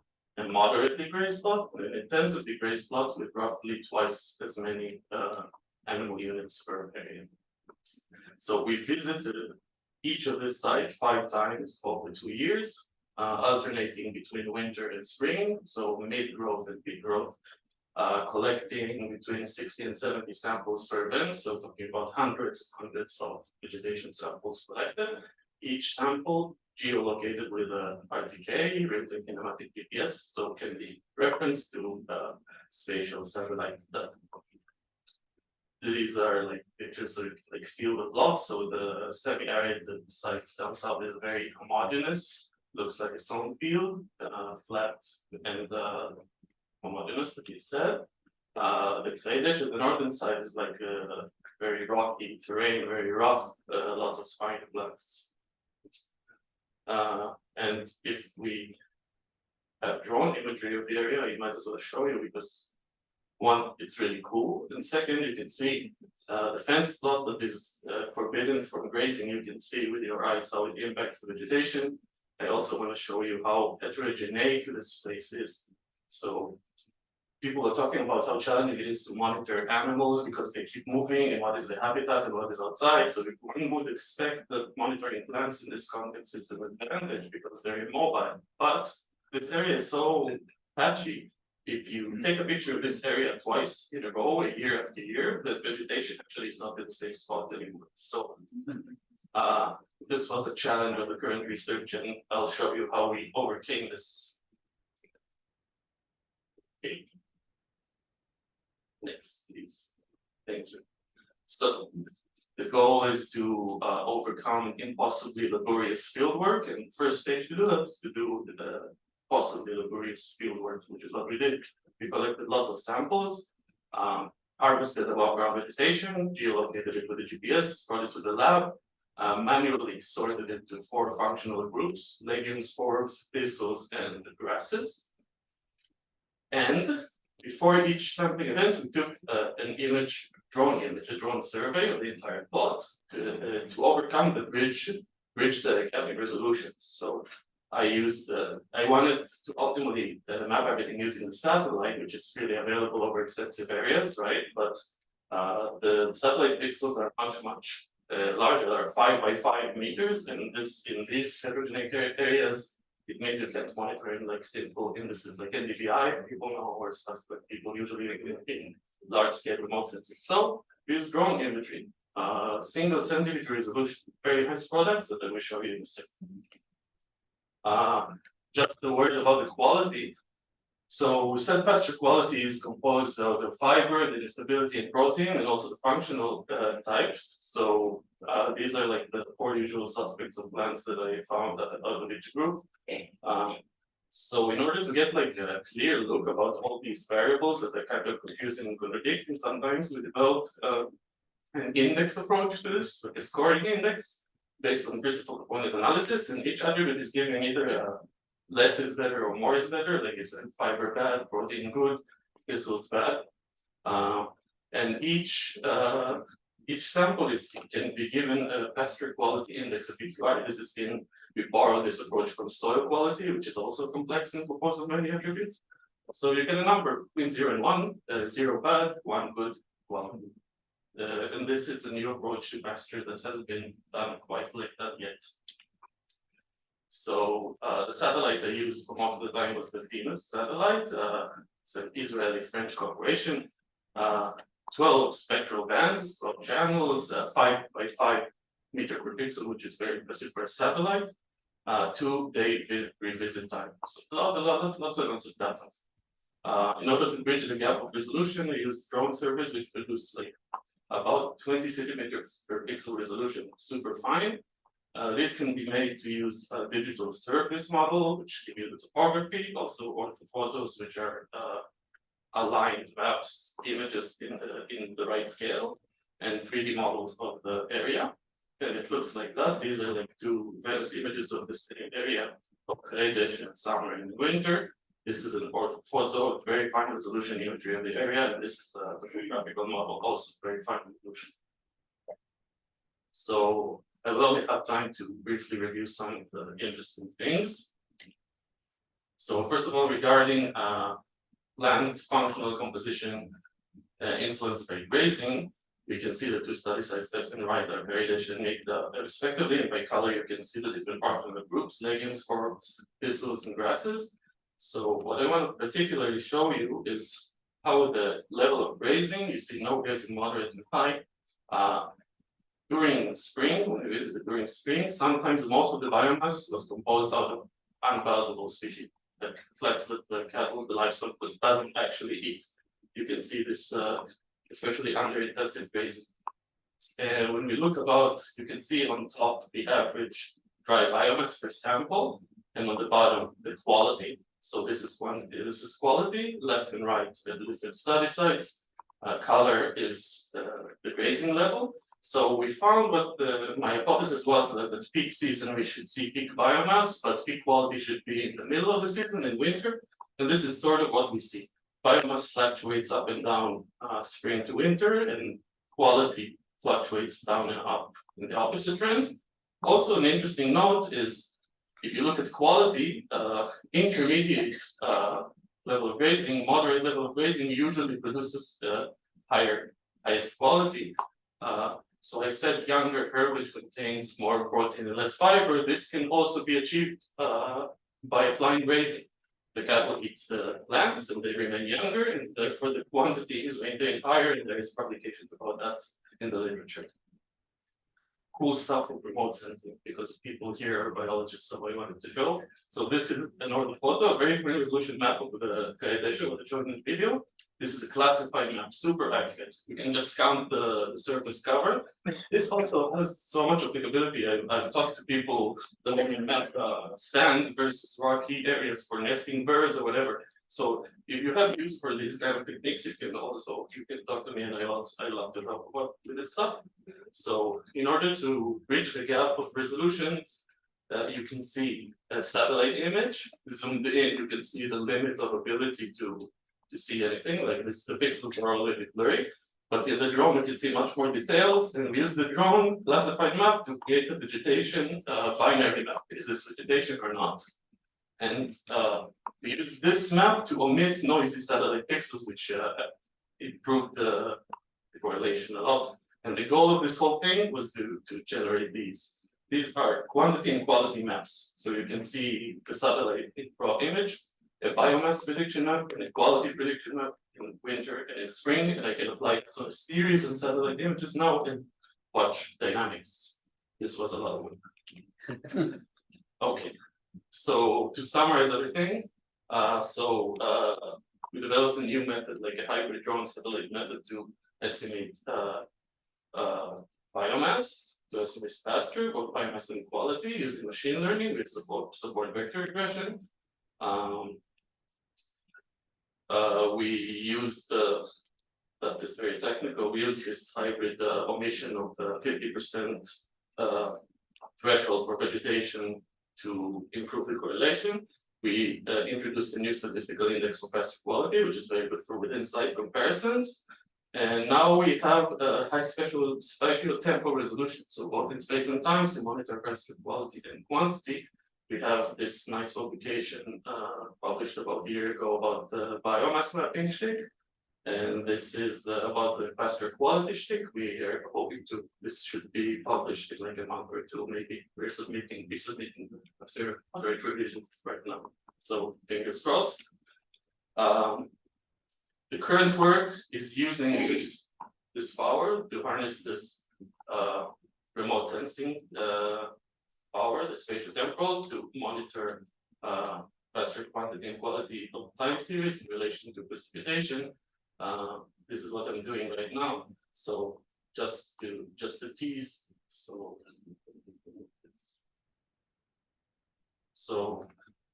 moderately grazed plot, and an intensively grazed plot with roughly twice as many animal units per area. So we visited each of these sites 5 times over 2 years, alternating between winter and spring, so mid-growth and peak growth, collecting between 60 and 70 samples per event, so talking about hundreds of vegetation samples collected. Each sample geolocated with a RTK, real-time kinematic GPS, so can be referenced to spatial satellite data. These are like pictures of like field of plots, so the semi-arid site down south is very homogeneous, looks like a sown field, flat and homogeneous, like you said. The Kredesh at the northern side is like a very rocky terrain, very rough, lots of spiny plants. And if we have drone imagery of the area, you might as well show you, because one, it's really cool, and second, you can see the fence plot that is forbidden from grazing. You can see with your eyes how it impacts the vegetation. I also want to show you how heterogeneous this space is. So people are talking about how challenging it is to monitor animals because they keep moving, and what is the habitat and what is outside. So one would expect that monitoring plants in this context is an advantage because they're immobile. But this area is so patchy. If you take a picture of this area twice in a row, year after year, the vegetation actually is not in the same spot anymore. So this was a challenge of the current research, and I'll show you how we overcame this. Okay. Next, please. Thank you. So the goal is to overcome impossibly laborious fieldwork, and first stage to do that is to do the possibly laborious fieldwork, which is what we did. We collected lots of samples, harvested above ground vegetation, geolocated it with the GPS, brought it to the lab, manually sorted it into 4 functional groups: legumes, forbs, thistles, and grasses. And before each sampling event, we took an image, a drone survey of the entire plot to overcome the bridge the counting resolution. So I wanted to optimally map everything using the satellite, which is freely available over extensive areas, right? But the satellite pixels are much larger. They are 5 by 5 meters, and in these heterogeneous areas, it means you can't monitor in like simple indices like NDVI, people know, or stuff that people usually in large scale remote sensing. So we use drone imagery, single centimeter resolution, very nice products that I will show you in a second. Just a word about the quality. So we said pasture quality is composed of the fiber, digestibility, and protein, and also the functional types. So these are like the 4 usual suspects of plants that I found out of each group. So in order to get like a clear look about all these variables that are kind of confusing and contradicting, sometimes we developed an index approach to this, like a scoring index based on principal component analysis, and each attribute is given either less is better or more is better, like it's fiber bad, protein good, thistles bad. And each sample can be given a pasture quality index of PQI. We borrowed this approach from soil quality, which is also complex and composed of many attributes. So you get a number between 0 and 1, 0 bad, 1 good, 1 good. And this is a new approach to pasture that hasn't been done quite like that yet. So the satellite I used for most of the time was the Venus satellite. It's an Israeli-French corporation. 12 spectral bands, 12 channels, 5 by 5 meter per pixel, which is very impressive for a satellite. 2-day revisit time. So lots of data. In order to bridge the gap of resolution, we use drone surveys which produce like about 20 centimeters per pixel resolution, super fine. This can be made to use a digital surface model, which give you the topography, also orthophotos, which are aligned maps, images in the right scale, and 3D models of the area. And it looks like that. These are like two Venus images of the same area of Kadesh in summer and winter. This is an orthophoto, very fine resolution imagery of the area, and this is a topographical model, also very fine resolution. So I will only have time to briefly review some of the interesting things. So first of all, regarding land functional composition influenced by grazing, we can see the two study sites left and right are Kadesh and Mikda respectively, and by color you can see the different functional groups, legumes, forbs, thistles, and grasses. So what I want to particularly show you is how the level of grazing, you see no grazing, moderate and high. During spring, when we visited during spring, sometimes most of the biomass was composed out of unpalatable species, like flats that the cattle, the livestock, but doesn't actually eat. You can see this, especially under intensive grazing. And when we look about, you can see on top the average dry biomass per sample, and on the bottom the quality. So this is quality, left and right at the different study sites. Color is the grazing level. So we found what my hypothesis was that at peak season we should see peak biomass, but peak quality should be in the middle of the season in winter. And this is sort of what we see. Biomass fluctuates up and down spring to winter, and quality fluctuates down and up in the opposite trend. Also, an interesting note is if you look at quality, intermediate level of grazing, moderate level of grazing usually produces the highest quality. So I said younger herbage contains more protein and less fiber. This can also be achieved by applying grazing. The cattle eats the plants and they remain younger, and therefore the quantity is maintained higher, and there is publications about that in the literature. Cool stuff for remote sensing, because people here are biologists, so I wanted to show. So this is an orthophoto, a very high resolution map of the Kadesh, what I showed in the video. This is a classified map, super accurate. You can just count the surface cover. This also has so much applicability. I've talked to people that want to map sand versus rocky areas for nesting birds or whatever. So if you have use for these kind of techniques, you can talk to me, and I love to help with this stuff. So in order to bridge the gap of resolutions, you can see a satellite image zoomed in. You can see the limit of ability to see anything like this. The pixels are a little bit blurry, but in the drone you can see much more details. And we use the drone classified map to create a vegetation binary map. Is this vegetation or not? And we use this map to omit noisy satellite pixels, which improved the correlation a lot. And the goal of this whole thing was to generate these. These are quantity and quality maps. So you can see the satellite raw image, a biomass prediction map, and a quality prediction map in winter and in spring. And I can apply a series of satellite images now and watch dynamics. This was a lot of work. Okay. So to summarize everything, we developed a new method, like a hybrid drone satellite method to estimate biomass, to estimate faster, both biomass and quality using machine learning with support vector regression. We used that is very technical. We use this hybrid omission of the 50% threshold for vegetation to improve the correlation. We introduced a new statistical index for pasture quality, which is very good for within-site comparisons. And now we have a high spatial temporal resolution. So both in space and time to monitor pasture quality and quantity. We have this nice publication published about a year ago about the biomass mapping shtick. And this is about the pasture quality shtick. We are hoping this should be published in like a month or two, maybe. We're submitting after other revisions right now. So fingers crossed. The current work is using this power to harness this remote sensing power, the spatial temporal, to monitor pasture quantity and quality of time series in relation to precipitation. This is what I'm doing right now. So just to tease, so So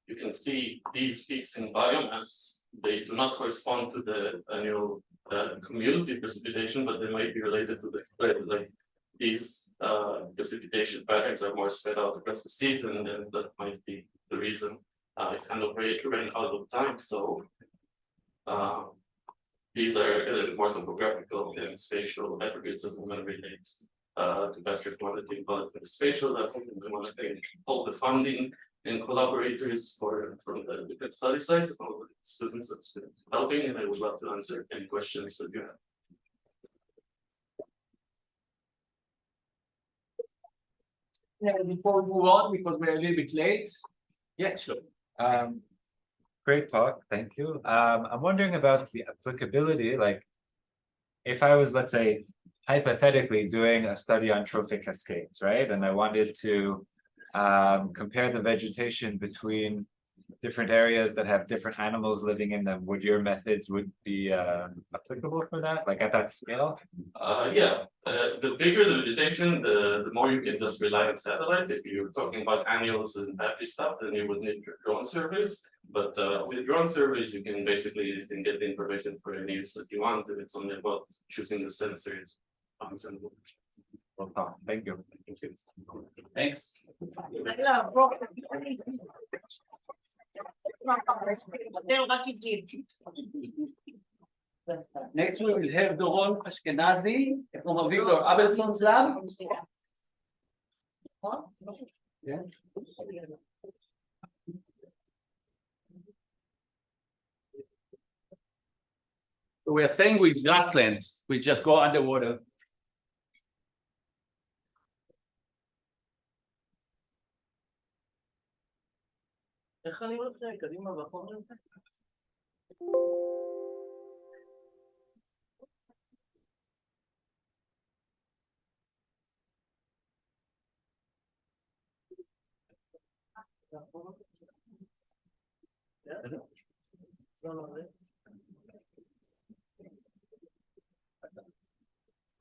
you can see these peaks in biomass, they do not correspond to the annual cumulative precipitation, but they might be related to the spread. Like these precipitation patterns are more spread out across the season, and then that might be the reason it kind of ran out of time. So these are a little more topographical and spatial attributes that we want to relate to best quantitative qualitative spatial. That's something we want to thank all the funding and collaborators from the different study sites and all the students that's been helping, and I would love to answer any questions that you have. Yeah, before we move on, because we're a little bit late. Yes, sure. Great talk, thank you. I'm wondering about the applicability, like if I was, let's say, hypothetically doing a study on trophic cascades, right? And I wanted to compare the vegetation between different areas that have different animals living in them, would your methods be applicable for that, like at that scale? Yeah, the bigger the vegetation, the more you can just rely on satellites. If you're talking about annuals and battery stuff, then you would need drone surveys. But with drone surveys, you can basically get the information for any use that you want, and it's only about choosing the sensors. Thank you. Thanks. Next we will have Doron Ashkenazi from Victor Abelson's lab. Yeah. So we are staying with grasslands. We just go underwater. איך אני הולך קדימה בחומר הזה?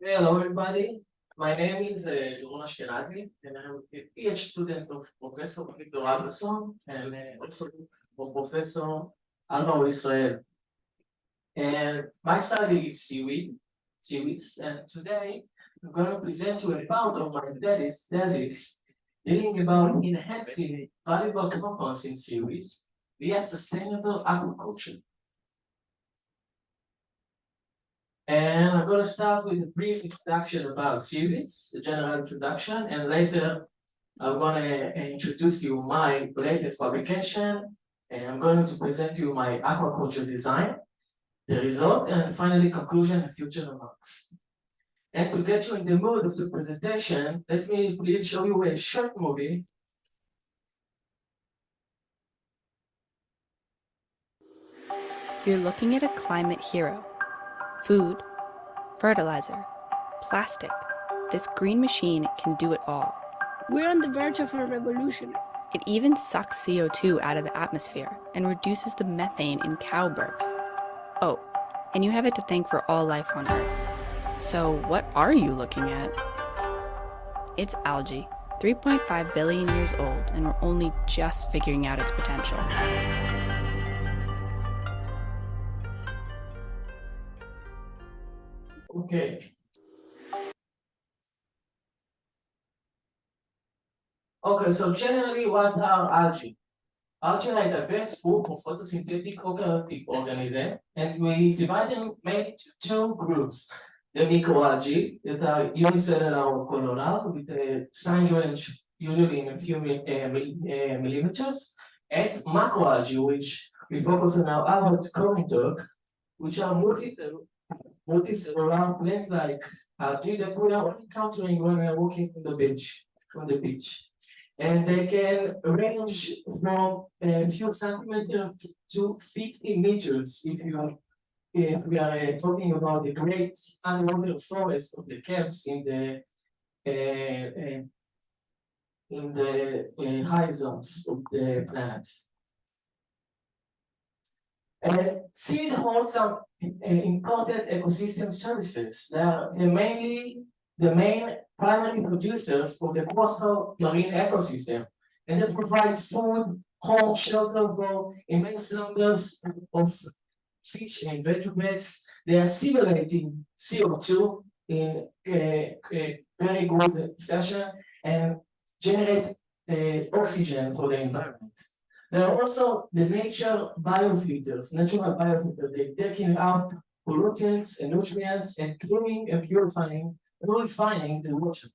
Hello, everybody. My name is Doron Ashkenazi, and I'm a PhD student of Professor Victor Abelson and also of Professor Alvaro Israel. And my study is seaweeds, and today I'm going to present you a part of my thesis dealing about enhancing valuable compounds in seaweeds via sustainable aquaculture. And I'm going to start with a brief introduction about seaweeds, the general introduction, and later I'm going to introduce you my latest publication, and I'm going to present you my aquaculture design, the result, and finally conclusion and future remarks. And to get you in the mood of the presentation, let me please show you a short movie. You're looking at a climate hero. Food, fertilizer, plastic. This green machine can do it all. We're on the verge of a revolution. It even sucks CO2 out of the atmosphere and reduces the methane in cow burps. Oh, and you have it to thank for all life on Earth. So what are you looking at? It's algae, 3.5 billion years old, and we're only just figuring out its potential. Okay. Okay, so generally, what are algae? Algae are a diverse group of photosynthetic eukaryotic organisms, and we divide them into two groups. The microalgae that are unicellular or colonal with a size range usually in a few millimeters, and macroalgae, which we focus on our current talk, which are multicellular plants like algae that we are encountering when we are walking on the beach. And they can range from a few centimeters to 50 meters if we are talking about the great underwater forest of the camps in the high zones of the planet. And seaweed holds some important ecosystem services. They are the main primary producers of the coastal marine ecosystem. and they provide food, home, shelter for immense numbers of fish and vertebrates. They are assimilating CO2 in a very good fashion and generate oxygen for the environment. There are also the natural biofilters, they're taking out pollutants and nutrients and cleaning and purifying the water.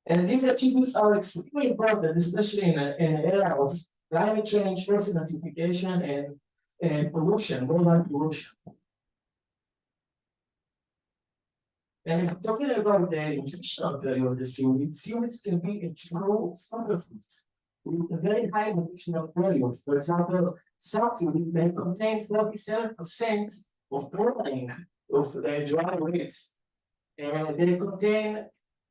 And these attributes are extremely important, especially in an era of climate change, oceanification, and pollution, worldwide pollution. And if talking about the nutritional value of the seaweeds can be a true superfood with a very high nutritional value. For example, some seaweed may contain 47% of protein of dry weight. And they contain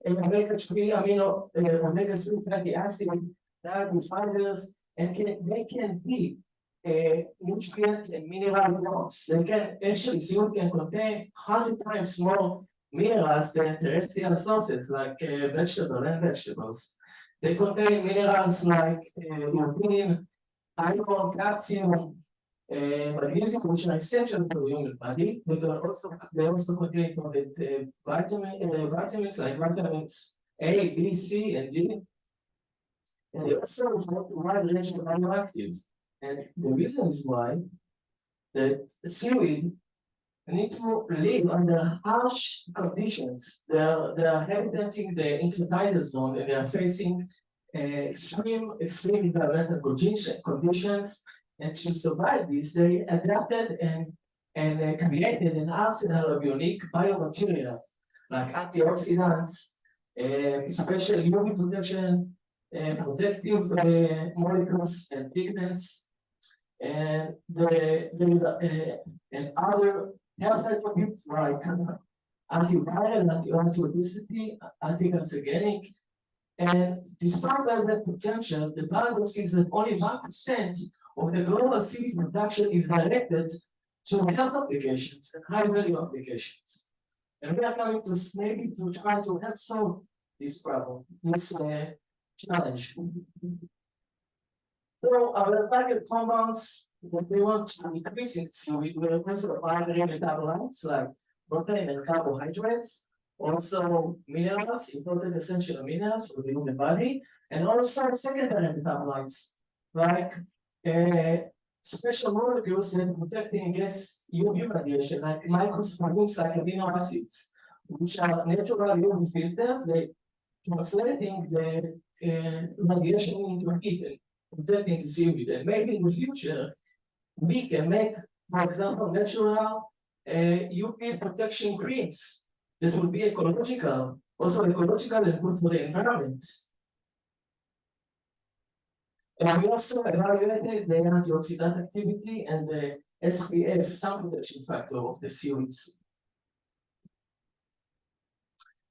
omega-3 omega-3 fatty acid, dietary fibers, and they can be nutrients and mineral blocks. They can actually, seaweed can contain 100 times more minerals than terrestrial sources like land vegetables. They contain minerals like iodine, iron, calcium, magnesium, which are essential for the human body. They also contain vitamins like vitamins A, B, C, and D. And they also have a wide range of bioactives. And the reason is why the seaweed need to live under harsh conditions. They are habiting the intertidal zone and they are facing extreme environmental conditions. And to survive this, they adapted and created an arsenal of unique biomaterials like antioxidants, special UV protection, protective molecules and pigments, and there is and other health attributes like antiviral, anti-obesity, anti-cancerogenic. And despite all that potential, the paradox is that only 1% of the global seaweed production is directed to health applications and high-value applications. And we are coming to maybe to try to help solve this problem, this challenge. So our target compounds that we want to increase in seaweed will also primary metabolites like protein and carbohydrates, also minerals, important essential minerals for the human body, and also secondary metabolites like special molecules that are protecting against UV radiation, like microspherules, like amino acids, which are natural UV filters. They translating the radiation into heat and protecting the seaweed. And maybe in the future, we can make, for example, natural UV protection creams that will be ecological, also ecological and good for the environment. And we also evaluated the antioxidant activity and the SPF, sun protection factor of the seaweeds.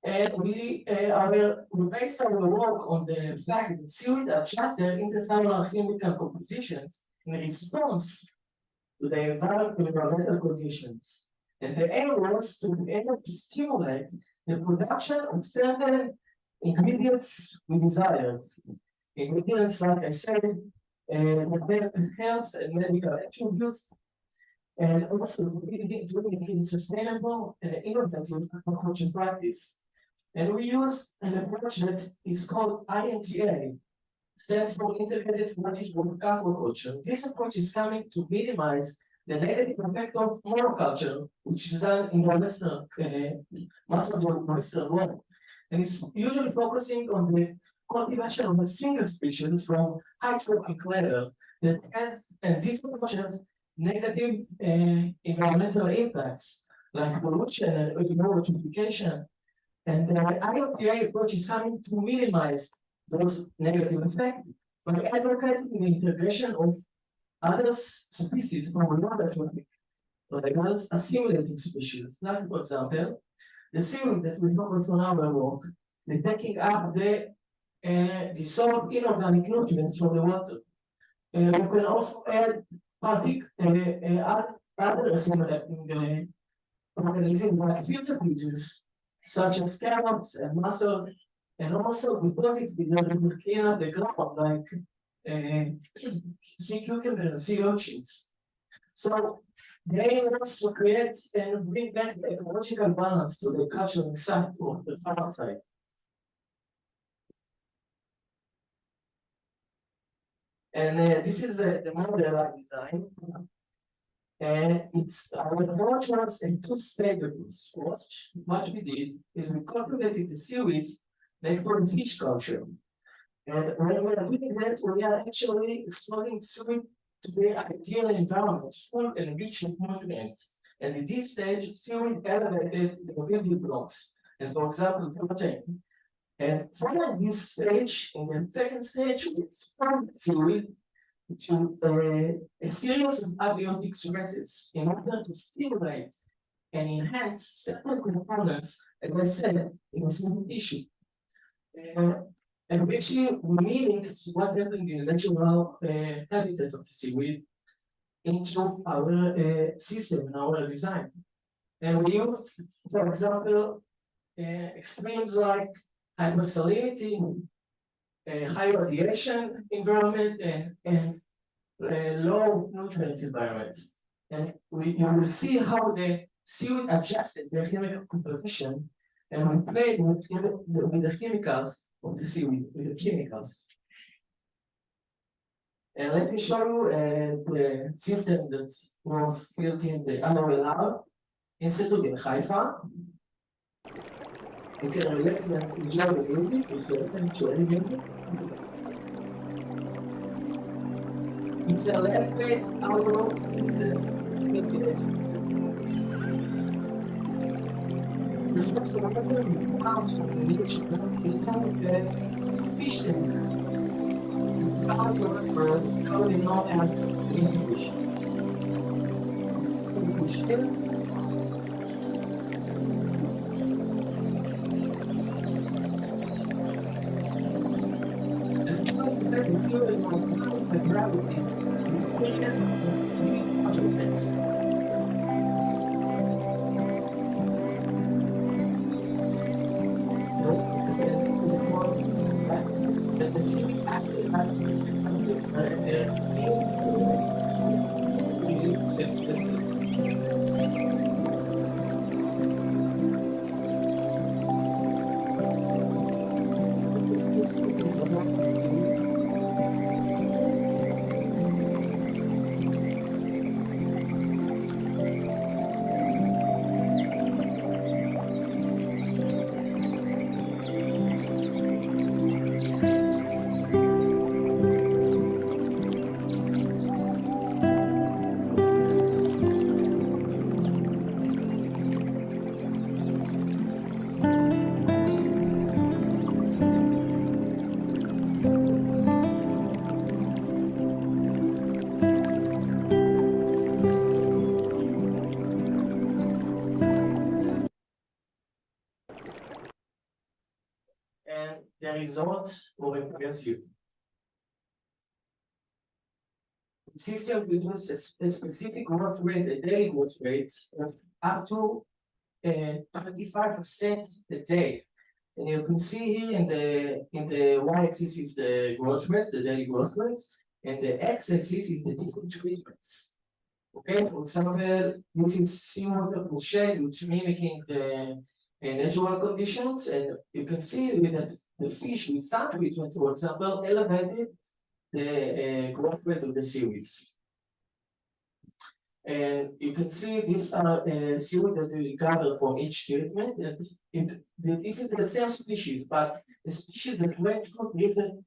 And we based our work on the fact that seaweed adjust their intercellular chemical composition in response to the environmental conditions. And the aim was to be able to stimulate the production of certain ingredients we desired. Ingredients, like I said, that health and medical attributes, and also doing it in sustainable and innovative aquaculture practice. And we use an approach that is called INTA, stands for Integrated Management Aquaculture. This approach is coming to minimize the negative effect of monoculture, which is done in the Western, most of the Western world. And it's usually focusing on the cultivation of a single species from high trophic level that has, and this approach has negative environmental impacts like pollution and eutrophication. And the IOTA approach is coming to minimize those negative effects by advocating the integration of other species from another trophic levels, assimilating species. Like, for example, the seaweed that we focus on our work, they're taking up the dissolved inorganic nutrients from the water. We can also add other assimilating organisms like filter features, such as scallops and mussels, And also deposit will clean up the ground like sea cucumbers and sea urchins. So they want to create and bring back the ecological balance to the cultural site of the farm site. And this is the model I designed. And it's our approach was in two stages. First, what we did is we cultivated the seaweeds like for the fish culture. And when we are doing that, we are actually exposing seaweed to the ideal environment, full and rich with nutrients. And in this stage, seaweed elevated the building blocks. And for example, protein. And following this stage, in the second stage, we expand seaweed to a series of abiotic stresses in order to stimulate and enhance certain components, as I said, in a single tissue. And actually mimic what happened in the natural habitat of the seaweed into our system, in our design. And we use, for example, extremes like hypersalinity, high radiation environment, and low nutrient environments. And you will see how the seaweed adjusted their chemical composition, and we played with the chemicals of the seaweed, with the chemicals. And let me show you the system that was built in the RLR Institute in Haifa. You can relax and enjoy the music, it's enjoy the music. It's a land-based outdoor system. It is. The first one comes from the beach, become the fish tank. It's also commonly known as this fish. Fish tank. The series of the gravity, the series of measurements. The series actually and the result will impress you. The system produces a specific growth rate, a daily growth rate of up to 25% a day. And you can see here in the y-axis is the growth rates, the daily growth rates, and the x-axis is the different treatments. Okay, for example, this is seawater shade, which mimicking the natural conditions, and you can see that the fish with sun treatment, for example, elevated the growth rate of the seaweeds. And you can see these are seaweed that we recover from each treatment, and this is the same species, but the species that went through different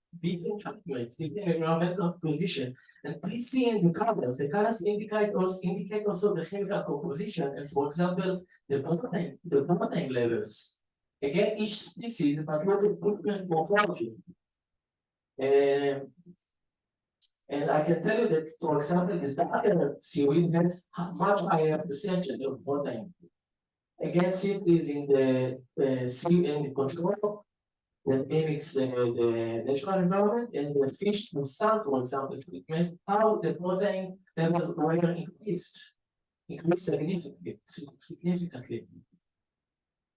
treatments, different environmental conditions. And please see in the colors indicate also the chemical composition, and for example, the protein levels. Again, each species, but look at different morphology. And I can tell you that, for example, the darker seaweed has much higher percentage of protein. Again, see is in the sea and the control that mimics the natural environment, and the fish with sun, for example, treatment, how the protein levels were increased significantly.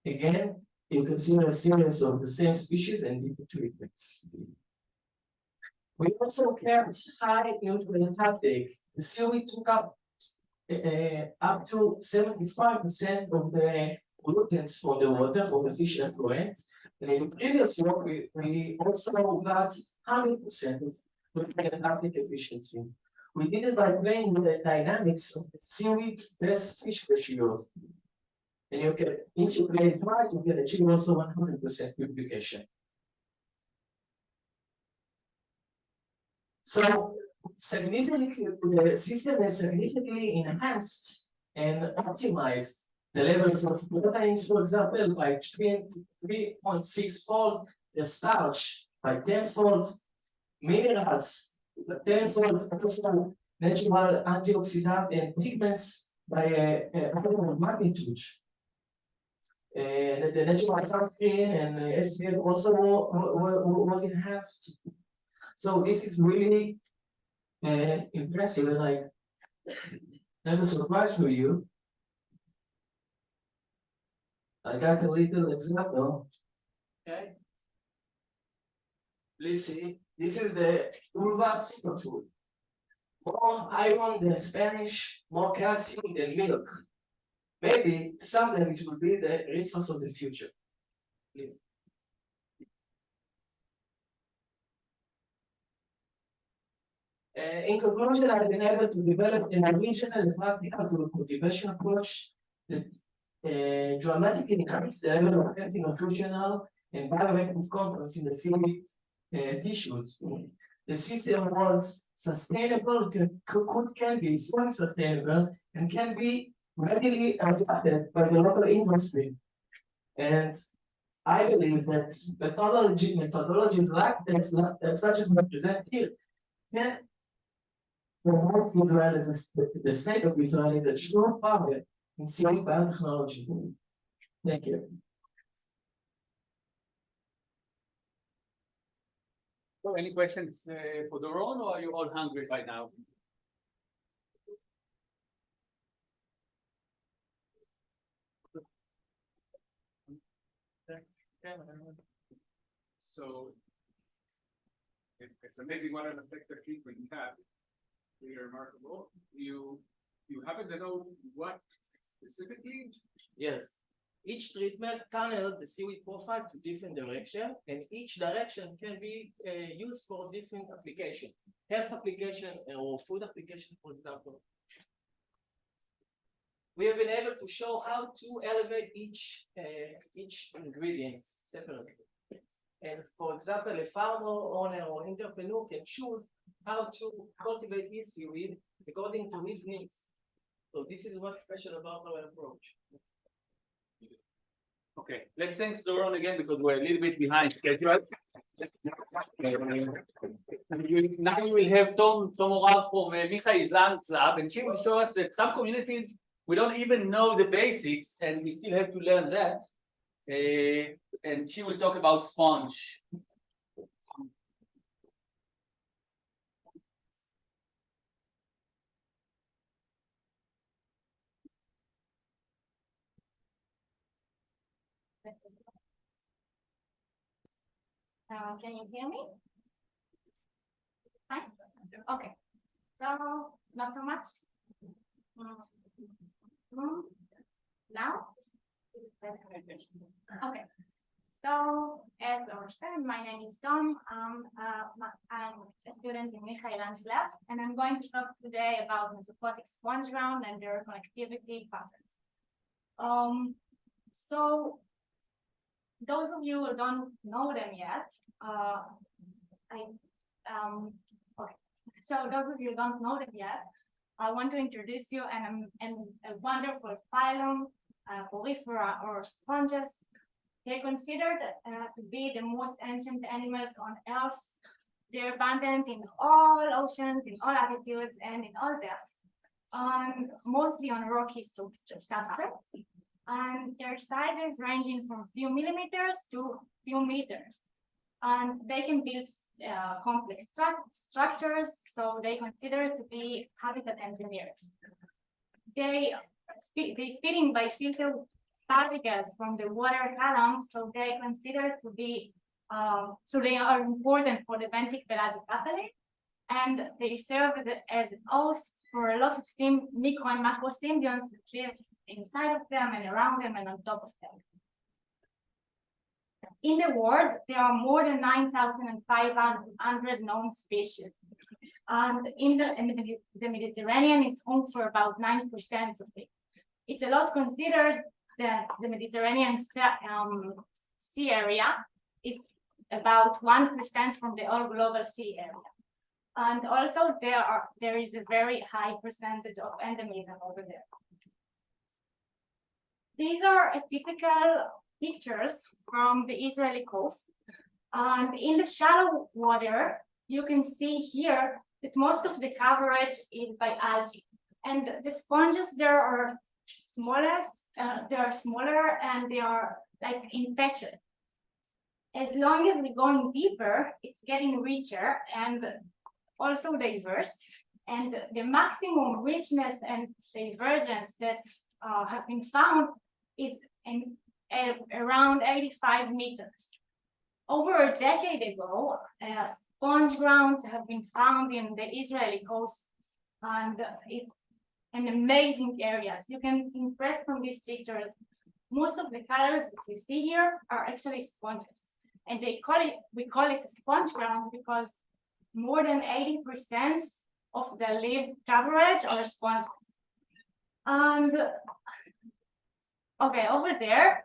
Again, you can see a series of the same species and different treatments. We also kept high nutrient uptake. The seaweed took up to 75% of the pollutants from the water, from the fish effluent. And in the previous work, we also got 100% of nutrient uptake efficiency. We did it by playing with the dynamics of the seaweed versus fish ratios. And you can, if you play it right, you can achieve also 100% purification. So significantly, the system is significantly enhanced and optimized the levels of proteins, for example, by 3.6-fold, the starch by 10-fold, minerals 10-fold, also natural antioxidant and pigments by a order of magnitude. And the natural sunscreen and SPF also was enhanced. So this is really impressive, and I have a surprise for you. I got a little example. Okay. Please see, this is the Ulva superfood. More iron than Spanish, more calcium than milk. Maybe someday it will be the resource of the future. Please. In conclusion, I've been able to develop an original and practical cultivation approach that dramatically increased the level of healthy, nutritional, and bioactive compounds in the seaweed tissues. The system was sustainable, can be fully sustainable, and can be readily adapted by the local industry. And I believe that methodologies like this, such as I present here, can promote Israel as the state of Israel is a true power in seaweed biotechnology. Thank you. So any questions for Doron, or are you all hungry by now? So it's amazing what an effect the treatment can have. Really remarkable. You happen to know what specifically? Yes. Each treatment tunnels the seaweed profile to different direction, and each direction can be used for different application. Health application or food application, for example. We have been able to show how to elevate each ingredient separately. And for example, a farmer, owner, or entrepreneur can choose how to cultivate his seaweed according to his needs. So this is what's special about our approach. Okay, let's thank Doron again because we're a little bit behind schedule. Now we will have Tom Orav from Michael Lang's lab, and she will show us that some communities we don't even know the basics, and we still have to learn that. And she will talk about sponge. Can you hear me? Fine? Okay. So, not so much. Now? Okay. So, as understand, my name is Tom. I'm a student in Michaelan's lab, and I'm going to talk today about mesophotic sponge ground and their connectivity patterns. So, those of you who don't know them yet, okay. So those of you who don't know them yet, I want to introduce you and a wonderful phylum, Porifera or sponges. They're considered to be the most ancient animals on Earth. They're abundant in all oceans, in all altitudes, and in all depths, mostly on rocky substrates. And their sizes ranging from few millimeters to few meters. And they can build complex structures, so they consider to be habitat engineers. They fit in by filter particles from the water column, so they are considered to be, so they are important for the benthic pelagic atolls, and they serve as hosts for a lot of micro and macro symbionts that live inside of them and around them and on top of them. In the world, there are more than 9,500 known species. And in the Mediterranean is home for about 9% of it. It's a lot considered that the Mediterranean sea area is about 1% from the whole global sea area. And also there is a very high percentage of endemism over there. These are a typical pictures from the Israeli coast. And in the shallow water, you can see here that most of the coverage is by algae. And the sponges there are they are smaller and they are like in patches. As long as we're going deeper, it's getting richer and also diverse. And the maximum richness and divergence that have been found is around 85 meters. Over a decade ago, sponge grounds have been found in the Israeli coast, and it's an amazing areas. You can impress from these pictures. Most of the colors that you see here are actually sponges, and we call it sponge grounds because more than 80% of the leaf coverage are sponges. And okay, over there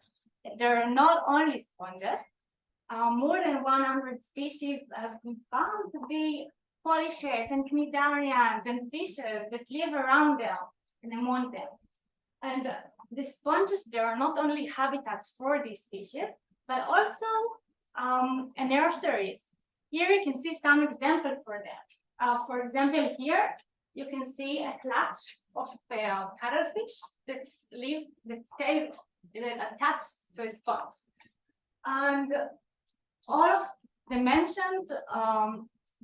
are not only sponges. More than 100 species have been found to be polychaetes and cnidarians and fishes that live around them and among them. And the sponges, there are not only habitats for these species, but also nurseries. Here you can see some examples for that. For example, here you can see a clutch of cuttlefish that stays attached to a sponge. And all of the mentioned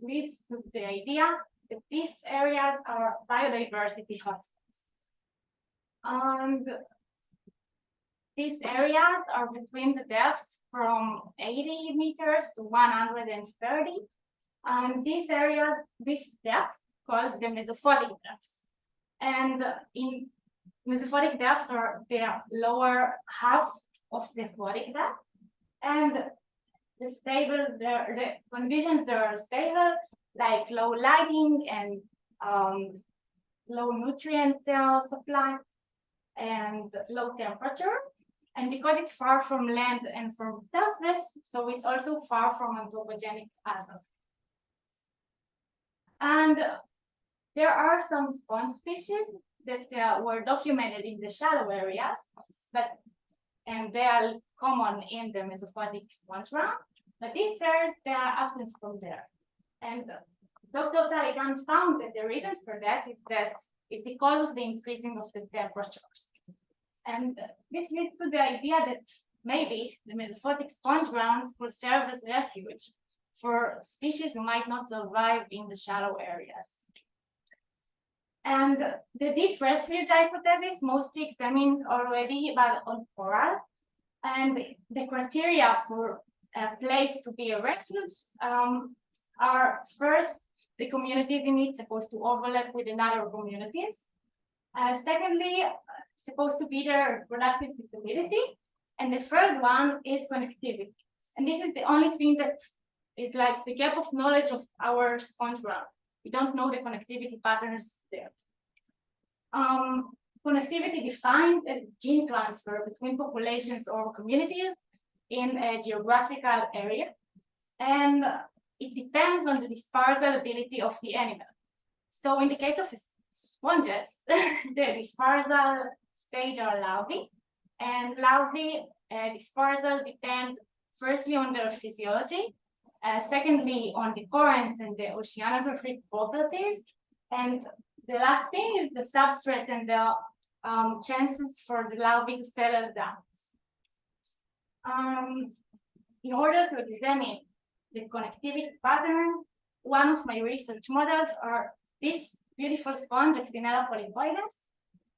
leads to the idea that these areas are biodiversity hotspots. And these areas are between the depths from 80 meters to 130. And these areas, this depth called the mesophotic depths. And in mesophotic depths are the lower half of the photic depth. And the conditions are stable, like low lighting and low nutrient supply and low temperature. And because it's far from land and from surface, so it's also far from anthropogenic hazard. And there are some sponge species that were documented in the shallow areas, and they are common in the mesophotic sponge ground. But these pairs, they are absent from there. And Dr. Taliban found that the reason for that is because of the increasing of the temperatures. And this leads to the idea that maybe the mesophotic sponge grounds will serve as refuge for species who might not survive in the shallow areas. And the deep refuge hypothesis mostly examined already by on coral. And the criteria for a place to be a refuge are first, the communities in it supposed to overlap with another communities. Secondly, supposed to be their reproductive feasibility. And the third one is connectivity. And this is the only thing that is like the gap of knowledge of our sponge ground. We don't know the connectivity patterns there. Connectivity defined as gene transfer between populations or communities in a geographical area. And it depends on the dispersal ability of the animal. So in the case of sponges, the dispersal stage are larvae. And larvae dispersal depend firstly on their physiology, secondly on the current and the oceanographic properties, and the last thing is the substrate and the chances for the larvae to settle down. In order to examine the connectivity patterns, one of my research models are this beautiful sponge, Xinella polypoides.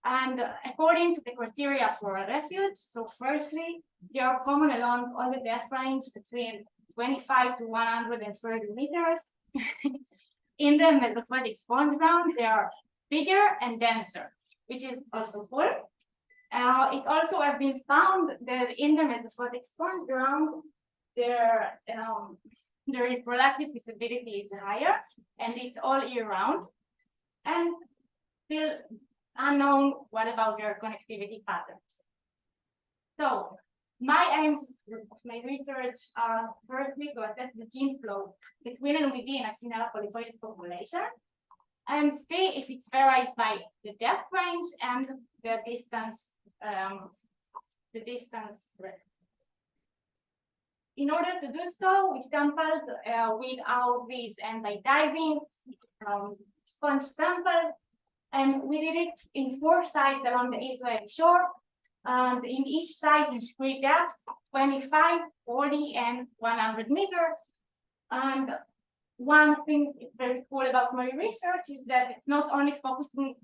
And according to the criteria for a refuge, so firstly, they are common along all the depth range between 25 to 130 meters. In the mesophotic sponge ground, they are bigger and denser, which is also cool. It also has been found that in the mesophotic sponge ground, their reproductive visibility is higher, and it's all year round. And still unknown what about their connectivity patterns. So my aims of my research are firstly to assess the gene flow between and within Accinella polypoides population and see if it varies by the depth range and the distance. In order to do so, we sampled with ROVs and by diving sponge samples, and we did it in 4 sites along the Israeli shore. And in each site, in 3 depths, 25, 40, and 100 meters. And one thing very cool about my research is that it's not only focusing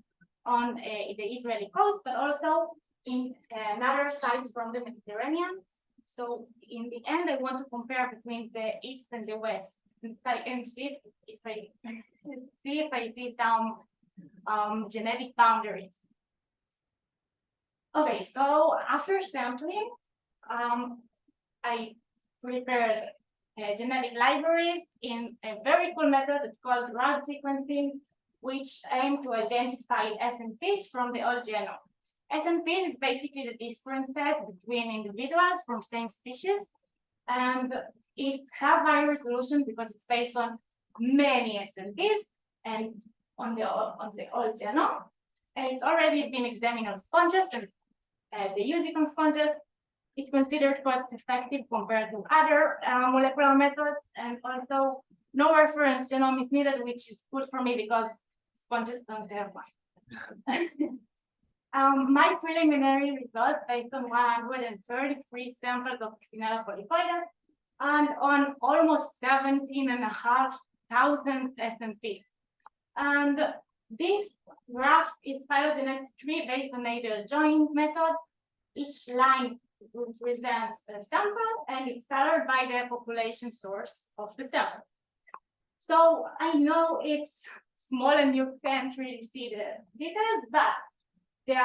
on the Israeli coast, but also in another sites from the Mediterranean. So in the end, I want to compare between the East and the West and see if I see some genetic boundaries. Okay, so after sampling, I prepared genetic libraries in a very cool method. It's called rod sequencing, which aim to identify SNPs from the whole genome. SNPs is basically the differences between individuals from same species, and it has high resolution because it's based on many SNPs and on the whole genome. And it's already been examined on sponges, and they use it on sponges. It's considered cost-effective compared to other molecular methods, and also no reference genome is needed, which is good for me because sponges don't have one. My preliminary results based on 133 samples of Accinella polypoides and on almost 17,500 SNPs. And this graph is phylogenetic tree based on nadir join method. Each line represents a sample, and it's colored by the population source of the sample. So I know it's small and you can't really see the details, but the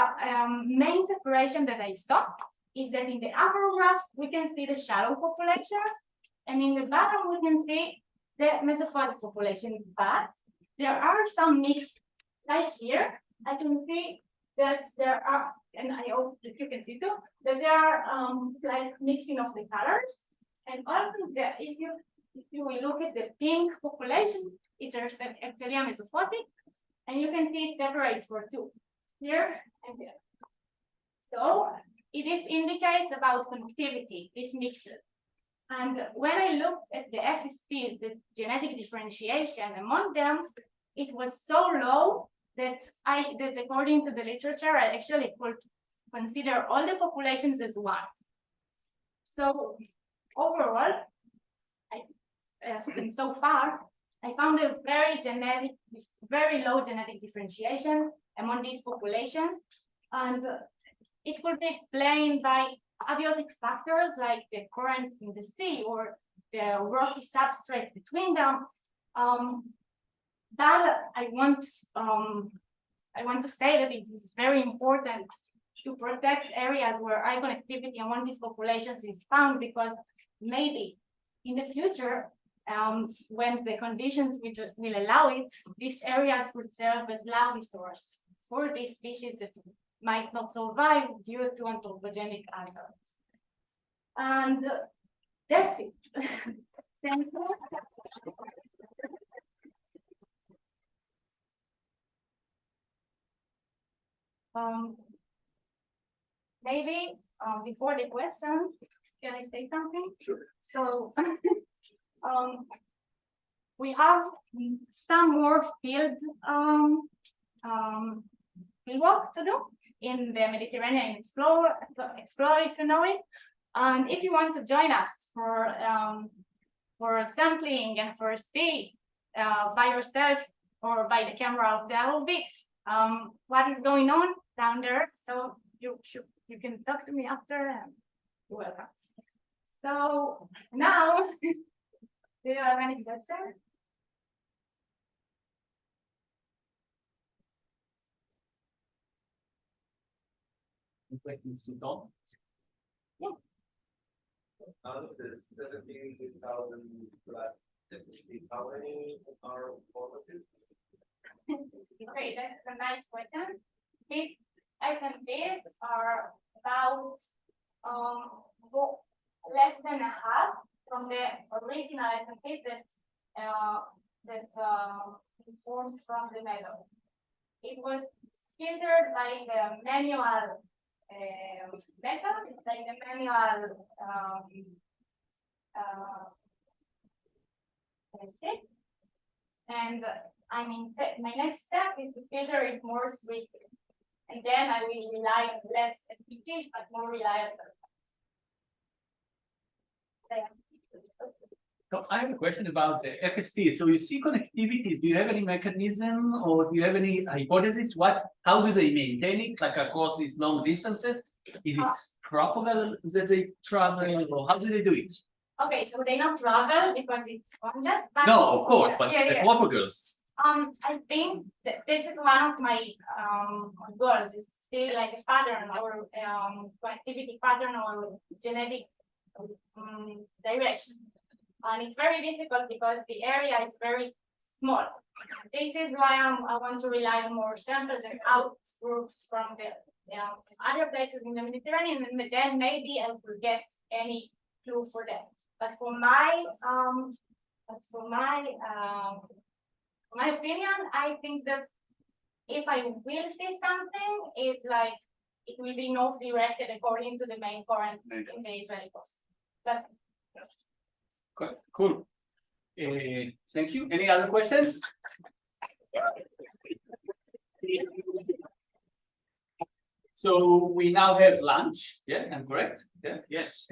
main separation that I saw is that in the upper graph, we can see the shallow populations, and in the bottom, we can see the mesophotic population. But there are some mixed, like here, I can see that there are, and I hope that you can see too, that there are like mixing of the colors. And also, if you will look at the pink population, it's Epstelia mesophotic, and you can see it separates for 2, here and there. So this indicates about connectivity, this mixture. And when I looked at the FSPs, the genetic differentiation among them, it was so low that according to the literature, I actually could consider all the populations as one. So overall, and so far, I found a very low genetic differentiation among these populations, and it could be explained by abiotic factors like the current in the sea or the rocky substrate between them. But I want to say that it is very important to protect areas where high connectivity among these populations is found, because maybe in the future, when the conditions will allow it, these areas could serve as larvae source for these species that might not survive due to anthropogenic hazards. And that's it. Thank you. Maybe before the questions, can I say something? Sure. So we have some more field work to do in the Mediterranean Explore if you know it. And if you want to join us for sampling and for see by yourself or by the camera of the ROV, what is going on down there. So you can talk to me after and you're welcome. So now, do you have any questions? Questions, Tom? Out of this 17,000 plus, how many are positive? Great, that's a nice question. These FNPs are about less than a half from the original FNP that forms from the metal. It was filtered by the manual method. It's like the manual stick. And I mean, my next step is to filter it more sweetly. And then I will rely on less FTP, but more reliable. So I have a question about the FST. So you see connectivities, do you have any mechanism or do you have any hypothesis? How do they maintain it, like across these long distances? Is it propagable that they travel, or how do they do it? Okay, so they not travel because it's sponges. No, of course, but yeah, the yeah. propagals. I think that this is one of my goals, is still like a pattern or connectivity pattern or genetic direction. And it's very difficult because the area is very small. This is why I want to rely on more samples and outgroups from the other places in the Mediterranean, and then maybe I will get any clue for that. But for my opinion, I think that if I will see something, it's like it will be north directed according to the main current in the Israeli coast. But Cool. Thank you. Any other questions? So we now have lunch. Yeah, I'm correct. Yeah. Yes.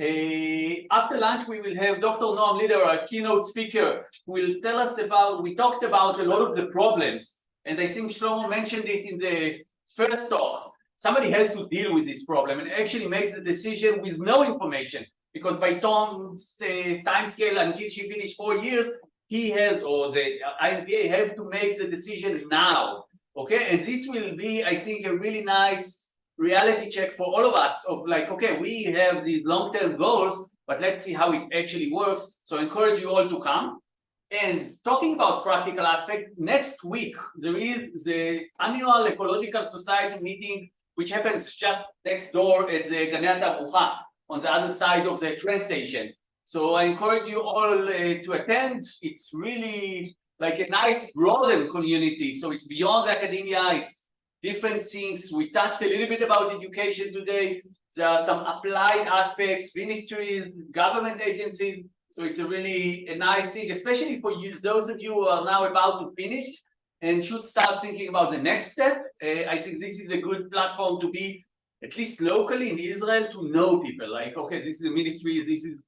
After lunch, we will have Dr. Noam Lider, our keynote speaker, who will tell us about. We talked about a lot of the problems, and I think Shlomo mentioned it in the first talk. Somebody has to deal with this problem and actually makes the decision with no information. Because by Tom's time scale, until she finished 4 years, he has, or the INPA have to make the decision now. Okay, and this will be, I think, a really nice reality check for all of us of like, okay, we have these long-term goals, but let's see how it actually works. So I encourage you all to come. And talking about practical aspect, next week, there is the annual Ecological Society meeting, which happens just next door at the Ganei Tavucha, on the other side of the train station. So I encourage you all to attend. It's really like a nice broader community. So it's beyond the academia, it's different things. We touched a little bit about education today. There are some applied aspects, ministries, government agencies. So it's a nice thing, especially for you, those of you who are now about to finish and should start thinking about the next step. I think this is a good platform to be, at least locally in Israel, to know people like, okay, this is a ministry, this is,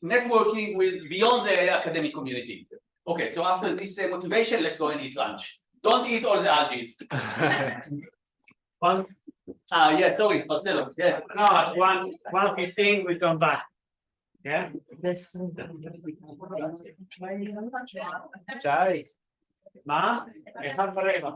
networking with beyond the academic community. Okay, so after this motivation, let's go and eat lunch. Don't eat all the algae. Yeah, sorry, Marcelo. Yeah. No, 1:15, we come back. Yeah? Sorry. Ma? אחד ורבע.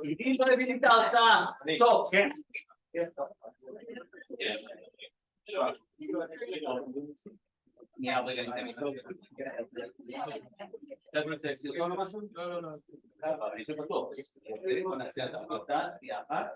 עידית לא הבין את ההרצאה. טוב. כן. שנייה, רגע, ניתן לי טוב. אתה רוצה סרטון או משהו? לא. אני חושב בטוח. בוא נעשה את ההחלטה, שנייה אחת.